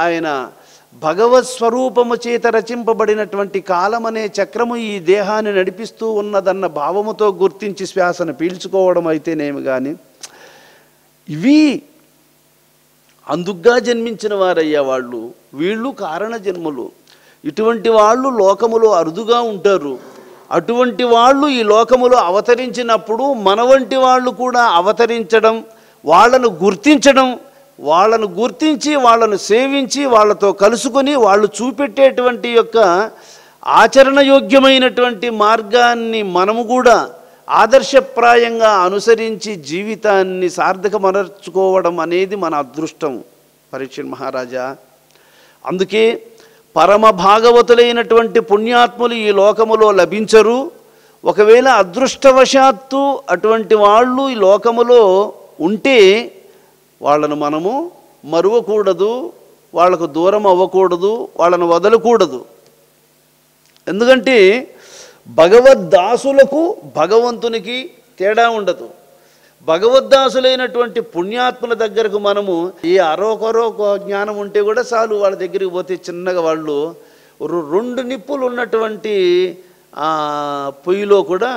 S1: ఆయన భగవత్ స్వరూపము చేత రచింపబడినటువంటి కాలమనే చక్రము ఈ దేహాన్ని నడిపిస్తూ ఉన్నదన్న భావముతో గుర్తించి శ్వాసను పీల్చుకోవడం అయితేనేమి కానీ, ఇవి అందుగ్గా జన్మించిన వారయ్యా వాళ్ళు. వీళ్ళు కారణ జన్మలు. ఇటువంటి వాళ్ళు లోకములో అరుదుగా ఉంటారు. అటువంటి వాళ్ళు ఈ లోకములో అవతరించినప్పుడు మన వంటి వాళ్ళు కూడా అవతరించడం, వాళ్ళను గుర్తించడం, వాళ్ళను గుర్తించి వాళ్ళను సేవించి వాళ్ళతో కలుసుకొని వాళ్ళు చూపెట్టేటువంటి యొక్క ఆచరణయోగ్యమైనటువంటి మార్గాన్ని మనము కూడా ఆదర్శప్రాయంగా అనుసరించి జీవితాన్ని సార్థకమనర్చుకోవడం అనేది మన అదృష్టం పరీక్షణ్ మహారాజా. అందుకే పరమ భాగవతులైనటువంటి పుణ్యాత్ములు ఈ లోకములో లభించరు. ఒకవేళ అదృష్టవశాత్తు అటువంటి వాళ్ళు ఈ లోకములో ఉంటే వాళ్ళను మనము మరువకూడదు, వాళ్లకు దూరం అవ్వకూడదు, వాళ్ళను వదలకూడదు. ఎందుకంటే భగవద్దాసులకు భగవంతునికి తేడా ఉండదు. భగవద్దాసులైనటువంటి పుణ్యాత్ముల దగ్గరకు మనము ఏ అరోకొరో జ్ఞానం ఉంటే కూడా చాలు, వాళ్ళ దగ్గరికి పోతే చిన్నగా వాళ్ళు 2 నిప్పులు ఉన్నటువంటి పొయ్యిలో కూడా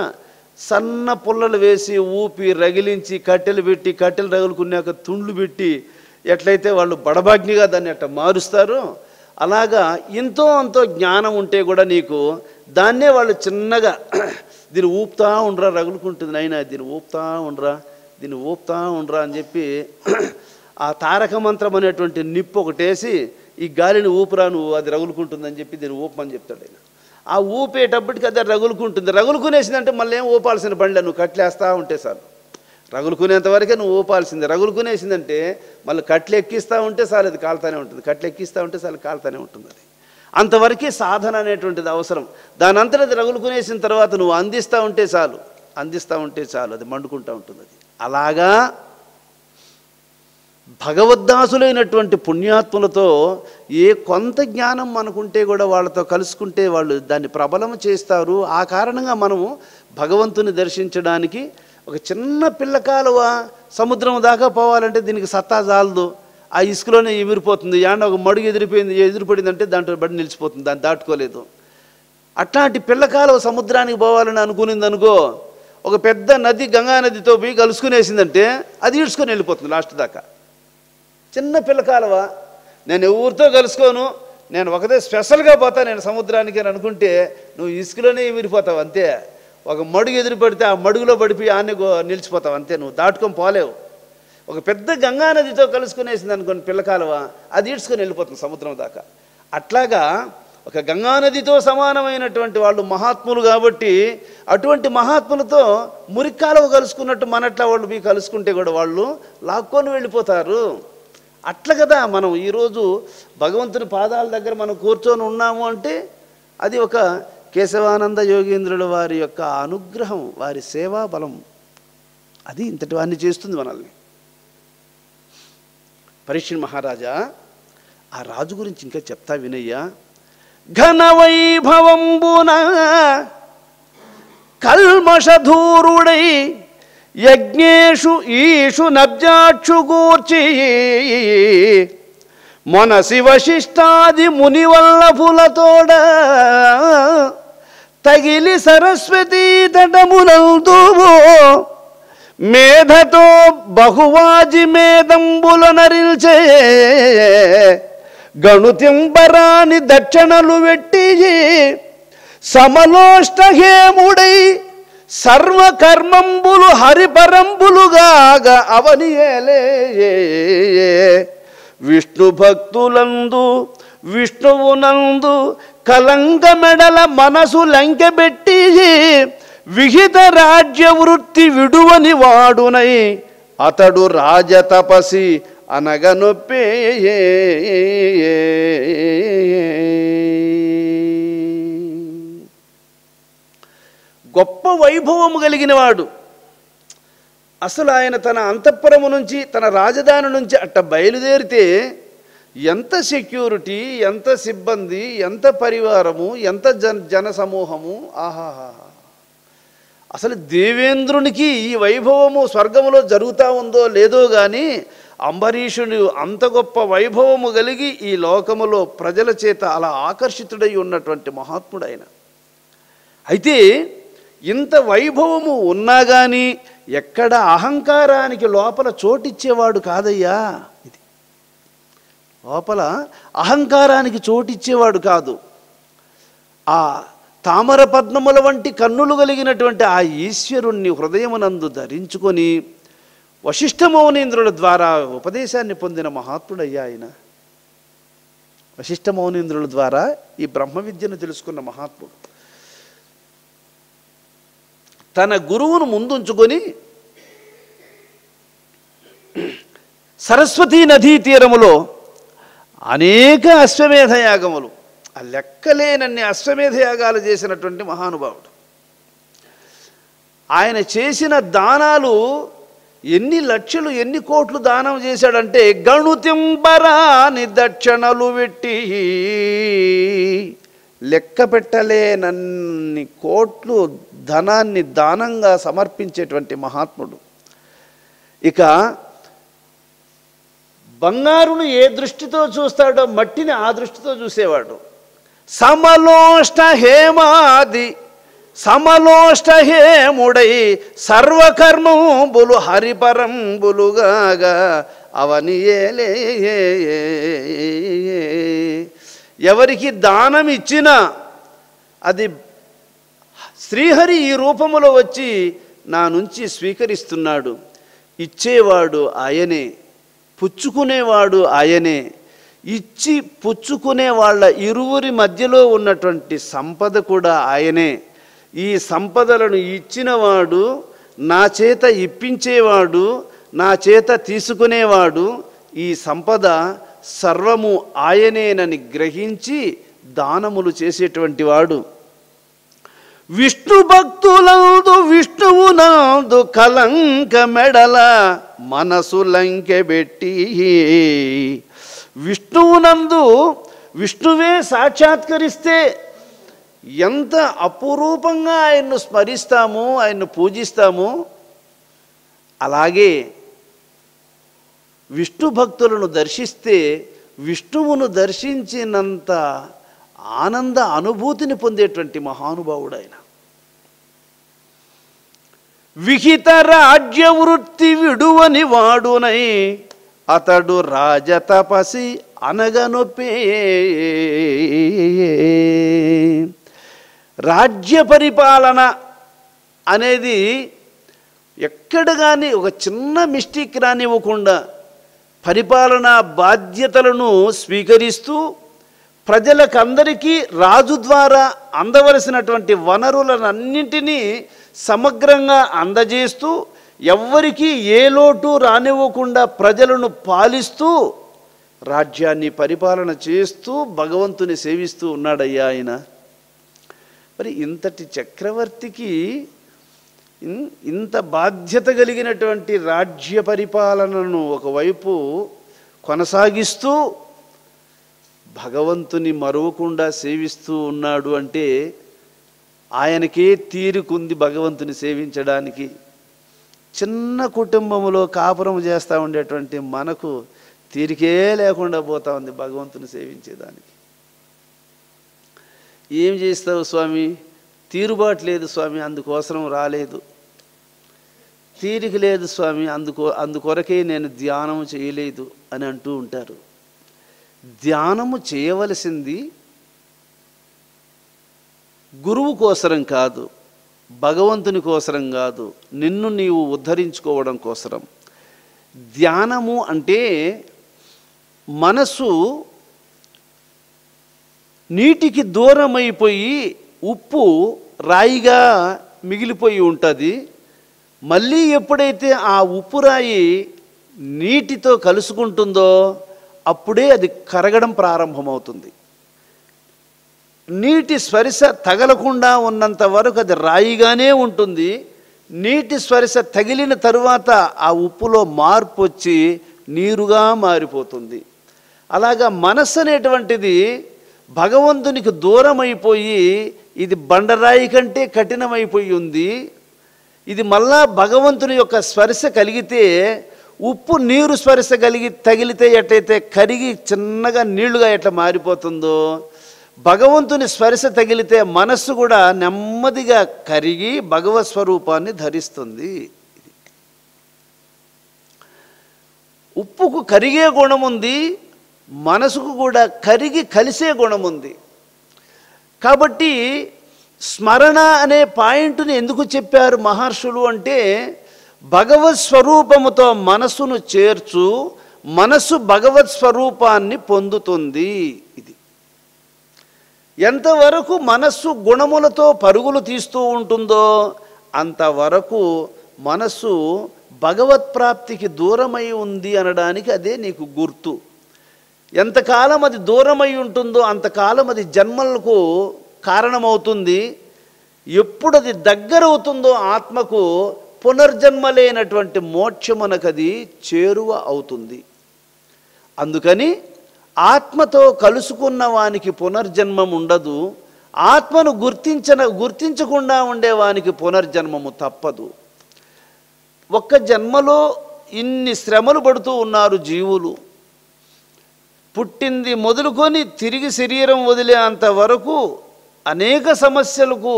S1: సన్న పుల్లలు వేసి ఊపి రగిలించి కట్టెలు పెట్టి, కట్టెలు రగులుకున్నాక తుండ్లు పెట్టి ఎట్లయితే వాళ్ళు బడబాగ్నిగా దాన్ని అట్లా మారుస్తారో, అలాగా ఎంతో అంతో జ్ఞానం ఉంటే కూడా నీకు దాన్నే వాళ్ళు చిన్నగా దీన్ని ఊపుతా ఉండరా, రగులుకుంటుంది నైనా, దీన్ని ఊపుతా ఉండరా, దీన్ని ఊపుతా ఉండరా అని చెప్పి ఆ తారక మంత్రం అనేటువంటి నిప్పు ఒకటేసి ఈ గాలిని ఊపురా నువ్వు, అది రగులుకుంటుందని చెప్పి దీన్ని ఊపమని చెప్తాడు ఆయన. ఆ ఊపేటప్పటికి అది రగులుకుంటుంది. రగులుకునేసిందంటే మళ్ళీ ఏం ఊపాల్సిన బండ్లే, నువ్వు కట్లేస్తూ ఉంటే చాలు. రగులుకునేంతవరకే నువ్వు ఊపాల్సిందే. రగులుకునేసిందంటే మళ్ళీ కట్లు ఎక్కిస్తూ ఉంటే చాలు, అది కాలుతానే ఉంటుంది. కట్లు ఎక్కిస్తూ ఉంటే చాలు, కాలుతానే ఉంటుంది. అది అంతవరకే సాధన అనేటువంటిది అవసరం. దాని అంతటా అది రగులుకునేసిన తర్వాత నువ్వు అందిస్తూ ఉంటే చాలు, అది మండుకుంటూ ఉంటుంది. అది అలాగా భగవద్దాసులైనటువంటి పుణ్యాత్ములతో కొంత జ్ఞానం మనకుంటే కూడా వాళ్ళతో కలుసుకుంటే వాళ్ళు దాన్ని ప్రబలం చేస్తారు. ఆ కారణంగా మనము భగవంతుని దర్శించడానికి ఒక చిన్న పిల్లకాలువ సముద్రం దాకా పోవాలంటే దీనికి సత్తా చాలదు, ఆ ఇసుకలోనే ఎమిరిపోతుంది. ఒక మడుగు ఎదురుపడిందంటే దాంట్లో బడి నిలిచిపోతుంది, దాన్ని దాటుకోలేదు. అట్లాంటి పిల్లకాలువ సముద్రానికి పోవాలని అనుకునిందనుకో, ఒక పెద్ద నది గంగా నదితో పోయి కలుసుకునేసిందంటే అది ఈడ్చుకొని వెళ్ళిపోతుంది లాస్ట్ దాకా. చిన్న పిల్లకాలువ, నేను ఎవరితో కలుసుకోను, నేను ఒకదే స్పెషల్గా పోతా నేను సముద్రానికి అని అనుకుంటే నువ్వు ఇసుకలోనే ఎమిరిపోతావు అంతే. ఒక మడుగు ఎదురు పడితే ఆ మడుగులో పడిపోయి ఆనే నిలిచిపోతావు అంతే, నువ్వు దాటుకొని పోలేవు. ఒక పెద్ద గంగా నదితో కలుసుకునేసింది అనుకోని పిల్లకాలువ, అది ఈడ్చుకొని వెళ్ళిపోతుంది సముద్రం దాకా. అట్లాగా ఒక గంగానదితో సమానమైనటువంటి వాళ్ళు మహాత్ములు కాబట్టి అటువంటి మహాత్ములతో మురికాలువ కలుసుకున్నట్టు మనట్లా వాళ్ళు మీ కలుసుకుంటే కూడా వాళ్ళు లాక్కొని వెళ్ళిపోతారు. అట్లా కదా మనం ఈరోజు భగవంతుని పాదాల దగ్గర మనం కూర్చొని ఉన్నాము అంటే అది ఒక కేశవానంద యోగీంద్రుల వారి యొక్క అనుగ్రహం, వారి సేవా బలం, అది ఇంతటి వారిని చేస్తుంది మనల్ని. పరీక్ష మహారాజా, ఆ రాజు గురించి ఇంకా చెప్తా వినయ్యా. ఘన వైభవంబున కల్మషధూరుడై యజ్ఞేషు ఈషు నబ్జాక్షు గూర్చి మన శివశిష్టాది మునివల్లభులతోడ తగిలి సరస్వతీ తటమునందు మేధతో బహువాజి మేదంబుల నరిల్చే గణుతింబరాని దక్షిణలు వెట్టి సమలోష్టహేముడై సర్వకర్మంబులు హరిపరంబులుగాగ అవనియేలే. విష్ణు భక్తులందు విష్ణువునందు కలంక మెడల మనసు లంకెబెట్టి విహిత రాజ్య వృత్తి విడువని వాడునై అతడు రాజతపసి అనగనొప్పే. గొప్ప వైభవము కలిగిన వాడు. అసలు ఆయన తన అంతఃపురము నుంచి తన రాజధాని నుంచి అట్ట బయలుదేరితే ఎంత సెక్యూరిటీ, ఎంత సిబ్బంది, ఎంత పరివారము, ఎంత జన సమూహము. ఆహాహా! అసలు దేవేంద్రునికి ఈ వైభవము స్వర్గములో జరుగుతూ ఉందో లేదో కానీ అంబరీషుడు అంత గొప్ప వైభవము కలిగి ఈ లోకములో ప్రజల చేత అలా ఆకర్షితుడై ఉన్నటువంటి మహాత్ముడు ఆయన. అయితే ఇంత వైభవము ఉన్నా కానీ ఎక్కడ అహంకారానికి లోపల చోటిచ్చేవాడు కాదయ్యా. ఇది లోపల అహంకారానికి చోటిచ్చేవాడు కాదు. ఆ తామర పద్మముల వంటి కన్నులు కలిగినటువంటి ఆ ఈశ్వరుణ్ణి హృదయమునందు ధరించుకొని వశిష్ఠ మౌనీంద్రుల ద్వారా ఉపదేశాన్ని పొందిన మహాత్ముడయ్యా ఆయన. వశిష్ఠ మౌనీంద్రుల ద్వారా ఈ బ్రహ్మ విద్యను తెలుసుకున్న మహాత్ముడు. తన గురువును ముందుంచుకొని సరస్వతీ నదీ తీరములో అనేక అశ్వమేధ యాగములు, ఆ లెక్కలేనన్ని అశ్వమేధ యాగాలు చేసినటువంటి మహానుభావుడు. ఆయన చేసిన దానాలు ఎన్ని లక్షలు ఎన్ని కోట్లు దానం చేశాడంటే గణుతింబరాని దక్షిణలు పెట్టి లెక్క పెట్టలేనన్ని కోట్లు ధనాన్ని దానంగా సమర్పించేటువంటి మహాత్ముడు. ఇక బంగారును ఏ దృష్టితో చూస్తాడో మట్టిని ఆ దృష్టితో చూసేవాడు. సమలోష్ట హేమాది సమలోష్ట హేముడై సర్వకర్మంబులు హరిపరంబులుగాగా అవనియేలే. ఎవరికి దానం ఇచ్చినా అది శ్రీహరి ఈ రూపములో వచ్చి నా నుంచి స్వీకరిస్తున్నాడు. ఇచ్చేవాడు ఆయనే, పుచ్చుకునేవాడు ఆయనే. ఇచ్చి పుచ్చుకునే వాళ్ళ ఇరువురి మధ్యలో ఉన్నటువంటి సంపద కూడా ఆయనే. ఈ సంపదలను ఇచ్చినవాడు, నా చేత ఇప్పించేవాడు, నా చేత తీసుకునేవాడు, ఈ సంపద సర్వము ఆయనేనని గ్రహించి దానములు చేసేటువంటి వాడు. విష్ణు భక్తులందు విష్ణువునందు కలంక మెడల మనసు లంకెబెట్టి విష్ణువునందు విష్ణువే సాక్షాత్కరిస్తే ఎంత అపురూపంగా ఆయన్ను స్మరిస్తాము, ఆయన్ను పూజిస్తాము. అలాగే విష్ణు భక్తులను దర్శిస్తే విష్ణువును దర్శించినంత ఆనంద అనుభూతిని పొందేటువంటి మహానుభావుడు ఆయన. విహిత రాజ్య వృత్తి విడువని వాడునై అతడు రాజతపసి అనగనొప్పే. రాజ్య పరిపాలన అనేది ఎక్కడ కానీ ఒక చిన్న మిస్టేక్ రానివ్వకుండా పరిపాలనా బాధ్యతలను స్వీకరిస్తూ ప్రజలకందరికీ రాజు ద్వారా అందవలసినటువంటి వనరులన్నింటినీ సమగ్రంగా అందజేస్తూ ఎవ్వరికీ ఏ లోటు రానివ్వకుండా ప్రజలను పాలిస్తూ రాజ్యాన్ని పరిపాలన చేస్తూ భగవంతుని సేవిస్తూ ఉన్నాడయ్యా ఆయన. మరి ఇంతటి చక్రవర్తికి ఇంత బాధ్యత కలిగినటువంటి రాజ్య పరిపాలనను ఒకవైపు కొనసాగిస్తూ భగవంతుని మరువకుండా సేవిస్తూ ఉన్నాడు అంటే ఆయనకే తీరుకుంది భగవంతుని సేవించడానికి. చిన్న కుటుంబంలో కాపురం చేస్తూ ఉండేటువంటి మనకు తీరికే లేకుండా పోతా ఉంది భగవంతుని సేవించేదానికి. ఏం చేస్తావు స్వామి? తీరుబాటు లేదు స్వామి, అందుకోసం రాలేదు. తీరిక లేదు స్వామి, అందుకొరకే నేను ధ్యానం చేయలేదు అని అంటూ ఉంటారు. ధ్యానము చేయవలసింది గురువు కోసరం కాదు, భగవంతుని కోసరం కాదు, నిన్ను నీవు ఉద్ధరించుకోవడం కోసరం. ధ్యానము అంటే మనసు నీటికి దూరమైపోయి ఉప్పు రాయిగా మిగిలిపోయి ఉంటుంది. మళ్ళీ ఎప్పుడైతే ఆ ఉప్పు రాయి నీటితో కలుసుకుంటుందో అప్పుడే అది కరగడం ప్రారంభమవుతుంది. నీటి స్పర్శ తగలకుండా ఉన్నంత వరకు అది రాయిగానే ఉంటుంది. నీటి స్పర్శ తగిలిన తరువాత ఆ ఉప్పులో మార్పు వచ్చి నీరుగా మారిపోతుంది. అలాగా మనస్సు అనేటువంటిది భగవంతునికి దూరం అయిపోయి ఇది బండరాయి కంటే కఠినమైపోయి ఉంది. ఇది మళ్ళా భగవంతుని యొక్క స్పర్శ కలిగితే, ఉప్పు నీరు స్పర్శ తగిలితే ఎట్లయితే కరిగి చిన్నగా నీళ్లుగా ఎట్లా మారిపోతుందో, భగవంతుని స్పర్శ తగిలితే మనస్సు కూడా నెమ్మదిగా కరిగి భగవత్ స్వరూపాన్ని ధరిస్తుంది. ఉప్పుకు కరిగే గుణం ఉంది, మనసుకు కూడా కరిగి కలిసే గుణం ఉంది. కాబట్టి స్మరణ అనే పాయింట్ని ఎందుకు చెప్పారు మహర్షులు అంటే, భగవత్ స్వరూపముతో మనస్సును చేర్చు, మనస్సు భగవత్ స్వరూపాన్ని పొందుతుంది. ఇది ఎంతవరకు మనస్సు గుణములతో పరుగులు తీస్తూ ఉంటుందో అంతవరకు మనస్సు భగవత్ ప్రాప్తికి దూరమై ఉంది అనడానికి అదే నీకు గుర్తు. ఎంతకాలం అది దూరమై ఉంటుందో అంతకాలం అది జన్మలకు కారణమవుతుంది. ఎప్పుడు అది దగ్గరవుతుందో ఆత్మకు పునర్జన్మ లేనటువంటి మోక్షమునకు అది చేరువ అవుతుంది. అందుకని ఆత్మతో కలుసుకున్న వానికి పునర్జన్మం ఉండదు. ఆత్మను గుర్తించకుండా ఉండేవానికి పునర్జన్మము తప్పదు. ఒక్క జన్మలో ఇన్ని శ్రమలు పడుతూ ఉన్నారు జీవులు. పుట్టింది మొదలుకొని తిరిగి శరీరం వదిలేంత వరకు అనేక సమస్యలకు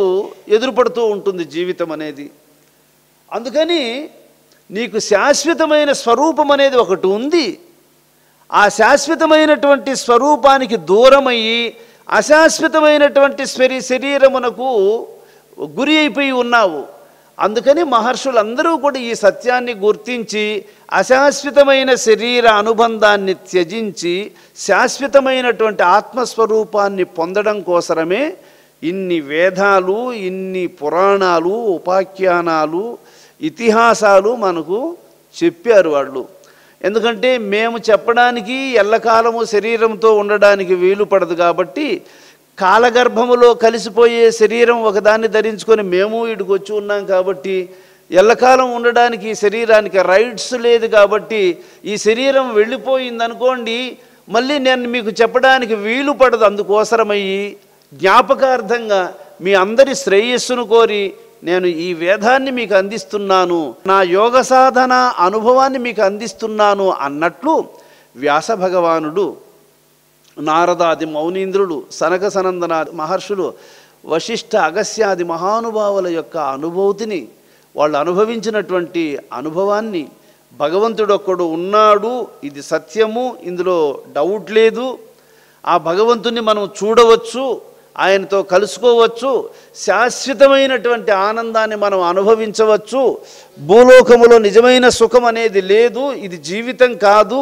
S1: ఎదురుపడుతూ ఉంటుంది జీవితం అనేది. అందుకని నీకు శాశ్వతమైన స్వరూపం అనేది ఒకటి ఉంది. ఆ శాశ్వతమైనటువంటి స్వరూపానికి దూరమయ్యి అశాశ్వతమైనటువంటి శరీరమునకు గురి అయిపోయి ఉన్నావు. అందుకని మహర్షులందరూ కూడా ఈ సత్యాన్ని గుర్తించి అశాశ్వతమైన శరీర అనుబంధాన్ని త్యజించి శాశ్వతమైనటువంటి ఆత్మస్వరూపాన్ని పొందడం కోసమే ఇన్ని వేదాలు, ఇన్ని పురాణాలు, ఉపాఖ్యానాలు, ఇతిహాసాలు మనకు చెప్పారు వాళ్ళు. ఎందుకంటే మేము చెప్పడానికి ఎల్లకాలము శరీరంతో ఉండడానికి వీలు పడదు కాబట్టి, కాలగర్భములో కలిసిపోయే శరీరం ఒకదాన్ని ధరించుకొని మేము ఇటుకు వచ్చి ఉన్నాం కాబట్టి, ఎల్లకాలం ఉండడానికి ఈ శరీరానికి రైట్స్ లేదు కాబట్టి, ఈ శరీరం వెళ్ళిపోయిందనుకోండి మళ్ళీ నేను మీకు చెప్పడానికి వీలు పడదు. అందుకోసమయ్యి జ్ఞాపకార్థంగా మీ అందరి శ్రేయస్సును కోరి నేను ఈ వేదాన్ని మీకు అందిస్తున్నాను, నా యోగ సాధన అనుభవాన్ని మీకు అందిస్తున్నాను అన్నట్లు వ్యాస భగవానుడు, నారదాది మౌనీంద్రుడు, సనక సనందనాది మహర్షులు, వశిష్ఠ అగస్యాది మహానుభావుల యొక్క అనుభూతిని, వాళ్ళు అనుభవించినటువంటి అనుభవాన్ని, భగవంతుడొక్కడు ఉన్నాడు, ఇది సత్యము, ఇందులో డౌట్ లేదు, ఆ భగవంతుని మనం చూడవచ్చు, ఆయనతో కలుసుకోవచ్చు, శాశ్వతమైనటువంటి ఆనందాన్ని మనం అనుభవించవచ్చు, భూలోకములో నిజమైన సుఖం అనేది లేదు, ఇది జీవితం కాదు,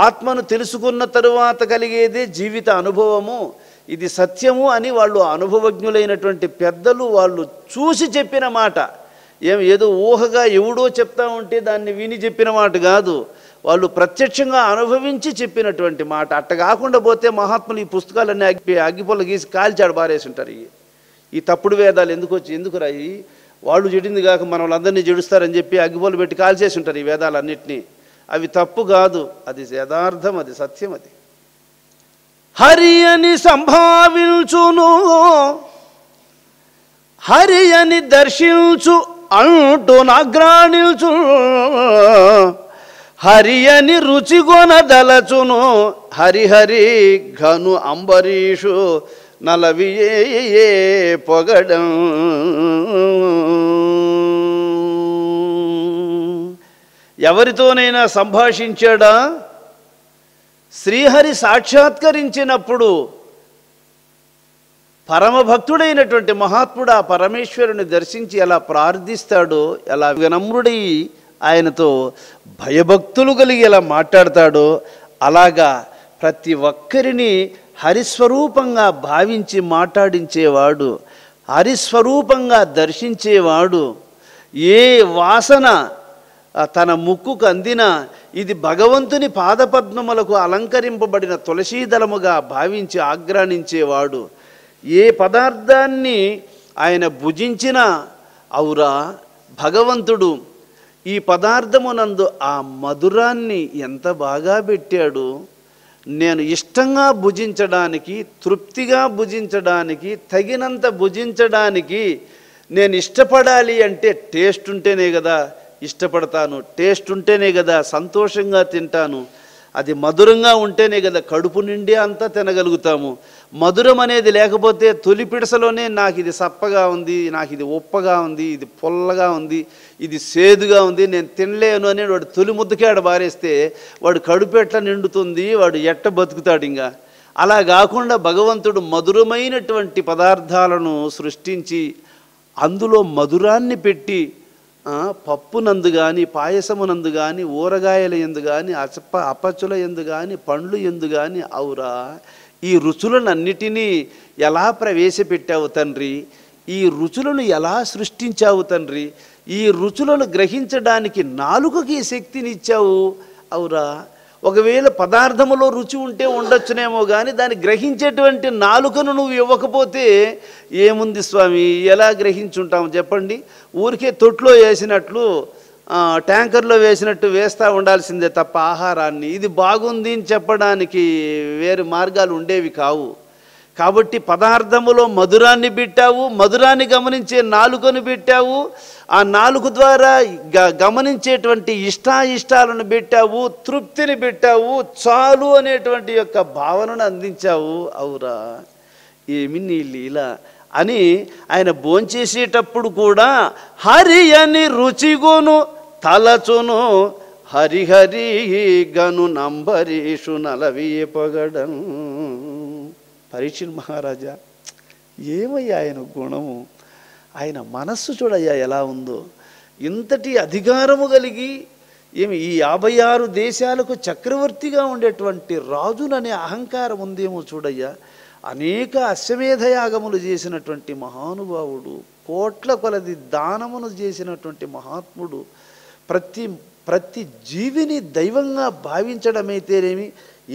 S1: ఆత్మను తెలుసుకున్న తరువాత కలిగేదే జీవిత అనుభవము, ఇది సత్యము అని వాళ్ళు అనుభవజ్ఞులైనటువంటి పెద్దలు వాళ్ళు చూసి చెప్పిన మాట. ఏదో ఊహగా ఎవడో చెప్తా ఉంటే దాన్ని విని చెప్పిన మాట కాదు, వాళ్ళు ప్రత్యక్షంగా అనుభవించి చెప్పినటువంటి మాట. అట్ట కాకుండా పోతే మహాత్ములు ఈ పుస్తకాలన్నీ అగ్గిపొల్ల గీసి కాల్చాడు బారేసి ఉంటారు. ఈ తప్పుడు వేదాలు ఎందుకు రాయి, వాళ్ళు చెడింది కాక మన వాళ్ళందరినీ జడుస్తారని చెప్పి అగ్గిపొల్లు పెట్టి కాల్చేసి ఉంటారు ఈ వేదాలన్నింటినీ. అవి తప్పు కాదు, అది యథార్థం, అది సత్యం. అది హరి అని సంభావించును, హరి అని దర్శించు అంటూ నాగ్రాణించు, హరి అని రుచిగొనదలచును హరిహరి ఘను అంబరీషు నలవియే పొగడం. ఎవరితోనైనా సంభాషించాడా? శ్రీహరి సాక్షాత్కరించినప్పుడు పరమభక్తుడైనటువంటి మహాత్ముడు ఆ పరమేశ్వరుని దర్శించి ఎలా ప్రార్థిస్తాడో, ఎలా వినమ్రుడై ఆయనతో భయభక్తులు కలిగి ఎలా మాట్లాడతాడో, అలాగా ప్రతి ఒక్కరిని హరిస్వరూపంగా భావించి మాట్లాడించేవాడు, హరిస్వరూపంగా దర్శించేవాడు. ఏ వాసన తన ముక్కుకు అందినా ఇది భగవంతుని పాదపద్మములకు అలంకరింపబడిన తులసీదళముగా భావించి ఆగ్రానించేవాడు. ఏ పదార్థాన్ని ఆయన భుజించినా ఔరా భగవంతుడు ఈ పదార్థమునందు ఆ మధురాన్ని ఎంత బాగా పెట్టాడు, నేను ఇష్టంగా భుజించడానికి, తృప్తిగా భుజించడానికి, తగినంత భుజించడానికి నేను ఇష్టపడాలి అంటే టేస్ట్ ఉంటేనే కదా ఇష్టపడతాను, టేస్ట్ ఉంటేనే కదా సంతోషంగా తింటాను, అది మధురంగా ఉంటేనే కదా కడుపు నిండి అంతా తినగలుగుతాము. మధురం అనేది లేకపోతే తొలి పిడసలోనే నాకు ఇది సప్పగా ఉంది, నాకు ఇది ఉప్పగా ఉంది, ఇది పుల్లగా ఉంది, ఇది సేదుగా ఉంది, నేను తినలేను అని వాడు తొలి ముద్దకేడ బారేస్తే వాడు కడుపు ఎట్లా నిండుతుంది, వాడు ఎట్ట బతుకుతాడు. ఇంకా అలా కాకుండా భగవంతుడు మధురమైనటువంటి పదార్థాలను సృష్టించి అందులో మధురాన్ని పెట్టి పప్పునందు కానీ, పాయసమునందు కానీ, ఊరగాయల ఎందు కానీ, అపచుల ఎందు కానీ, పండ్లు ఎందు కానీ ఔరా ఈ రుచులనన్నిటినీ ఎలా ప్రవేశపెట్టావు తండ్రి, ఈ రుచులను ఎలా సృష్టించావు తండ్రి, ఈ రుచులను గ్రహించడానికి నాలుకకి శక్తినిచ్చావు ఔరా. ఒకవేళ పదార్థములో రుచి ఉంటే ఉండొచ్చునేమో కానీ దాన్ని గ్రహించేటువంటి నాలుకను నువ్వు ఇవ్వకపోతే ఏముంది స్వామి, ఎలా గ్రహించుంటాము చెప్పండి? ఊరికే తొట్లో వేసినట్లు ట్యాంకర్లో వేసినట్టు వేస్తూ ఉండాల్సిందే తప్ప ఆహారాన్ని ఇది బాగుంది అని చెప్పడానికి వేరే మార్గాలు ఉండేవి కావు. కాబట్టి పదార్థములో మధురాన్ని పెట్టావు, మధురాన్ని గమనించే నాలుకను పెట్టావు, ఆ నాలుక ద్వారా గమనించేటువంటి ఇష్టాయిష్టాలను పెట్టావు, తృప్తిని పెట్టావు, చాలు అనేటువంటి యొక్క భావనను అందించావు. అవురా ఏమి నీ లీల అని ఆయన భోంచేసేటప్పుడు కూడా హరి అని రుచిగోను తలచును హరిహరి గను నంబరీషు నలవియ పొగడం. పరీక్షిత్ మహారాజా ఏమయ్యా ఆయన గుణము, ఆయన మనస్సు చూడయ్యా ఎలా ఉందో. ఇంతటి అధికారము కలిగి ఏమి ఈ 56 దేశాలకు చక్రవర్తిగా ఉండేటువంటి రాజుననే అహంకారం ఉందేమో చూడయ్యా. అనేక అశ్వమేధయాగములు చేసినటువంటి మహానుభావుడు, కోట్ల కొలది దానమును చేసినటువంటి మహాత్ముడు, ప్రతి జీవిని దైవంగా భావించడమైతేనేమి,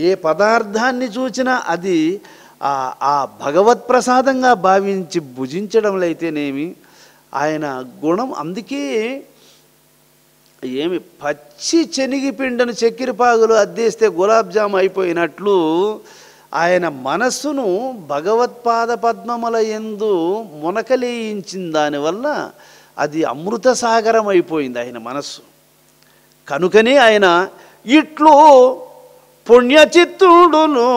S1: ఏ పదార్థాన్ని చూసినా అది ఆ భగవత్ప్రసాదంగా భావించి భుజించడంలో అయితేనేమి ఆయన గుణం. అందుకే ఏమి పచ్చి శనగపిండను చక్కెరపాగులు అద్దేస్తే గులాబ్ జామ్ అయిపోయినట్లు ఆయన మనస్సును భగవత్పాద పద్మముల యందు మునకలేయించిన దానివల్ల అది అమృత సాగరం అయిపోయింది ఆయన మనస్సు. కనుకనే ఆయన ఇట్లు పుణ్యచిత్తుడును.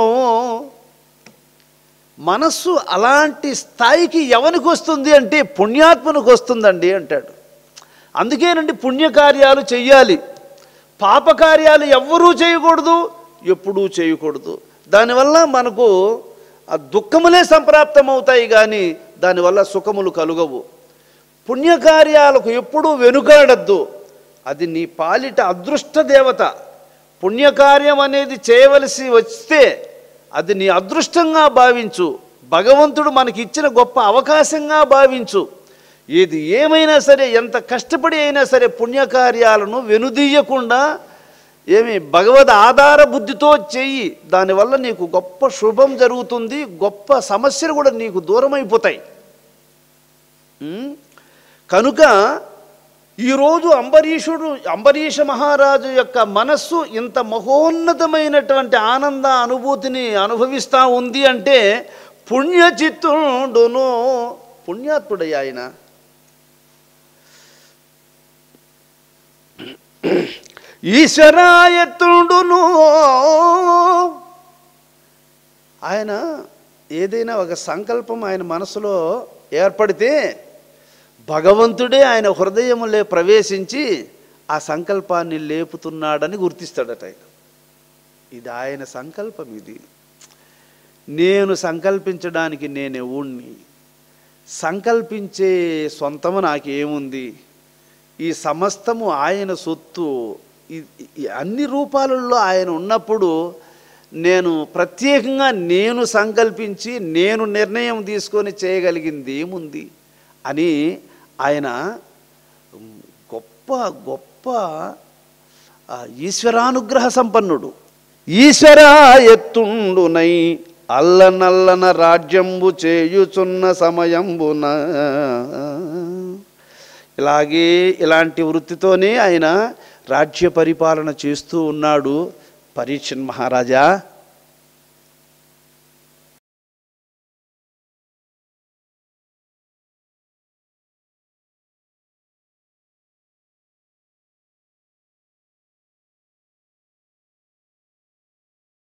S1: మనస్సు అలాంటి స్థాయికి ఎవరికి వస్తుంది అంటే పుణ్యాత్మనికి వస్తుందండి అంటాడు. అందుకేనండి పుణ్యకార్యాలు చెయ్యాలి, పాపకార్యాలు ఎవ్వరూ చేయకూడదు, ఎప్పుడూ చేయకూడదు. దానివల్ల మనకు ఆ దుఃఖములే సంప్రాప్తమవుతాయి కానీ దానివల్ల సుఖములు కలుగవు. పుణ్యకార్యాలకు ఎప్పుడూ వెనుకాడద్దు, అది నీ పాలిట అదృష్ట దేవత. పుణ్యకార్యం అనేది చేయవలసి వస్తే అది నీ అదృష్టంగా భావించు, భగవంతుడు మనకి ఇచ్చిన గొప్ప అవకాశంగా భావించు. ఏది ఏమైనా సరే, ఎంత కష్టపడి అయినా సరే పుణ్యకార్యాలను వెనుదీయకుండా ఏమి భగవద్ ఆధార బుద్ధితో చెయ్యి. దానివల్ల నీకు గొప్ప శుభం జరుగుతుంది, గొప్ప సమస్యలు కూడా నీకు దూరం అయిపోతాయి. కనుక ఈరోజు అంబరీష మహారాజు యొక్క మనస్సు ఇంత మహోన్నతమైనటువంటి ఆనంద అనుభూతిని అనుభవిస్తూ ఉంది అంటే పుణ్యచిత్తుడును, పుణ్యాత్ముడయ్య ఆయన. ఈశ్వరాయత్తుడును, ఆయన ఏదైనా ఒక సంకల్పం ఆయన మనసులో ఏర్పడితే భగవంతుడే ఆయన హృదయములే ప్రవేశించి ఆ సంకల్పాన్ని లేపుతున్నాడని గుర్తిస్తాడట ఆయన. ఇది ఆయన సంకల్పం. ఇది నేను సంకల్పించడానికి నేనెవుణ్ణి, సంకల్పించే సొంతము నాకేముంది, ఈ సమస్తము ఆయన సొత్తు. అన్ని రూపాలలో ఆయన ఉన్నప్పుడు నేను ప్రత్యేకంగా నేను సంకల్పించి నేను నిర్ణయం తీసుకొని చేయగలిగింది ఏముంది అని ఆయన గొప్ప గొప్ప ఈశ్వరానుగ్రహ సంపన్నుడు. ఈశ్వరాయత్తుండునై అల్లనల్లన రాజ్యంబు చేయుచున్న సమయంబున. ఇలాంటి వృత్తితోనే ఆయన రాజ్య పరిపాలన చేస్తూ ఉన్నాడు. పరీక్షిత్ మహారాజా,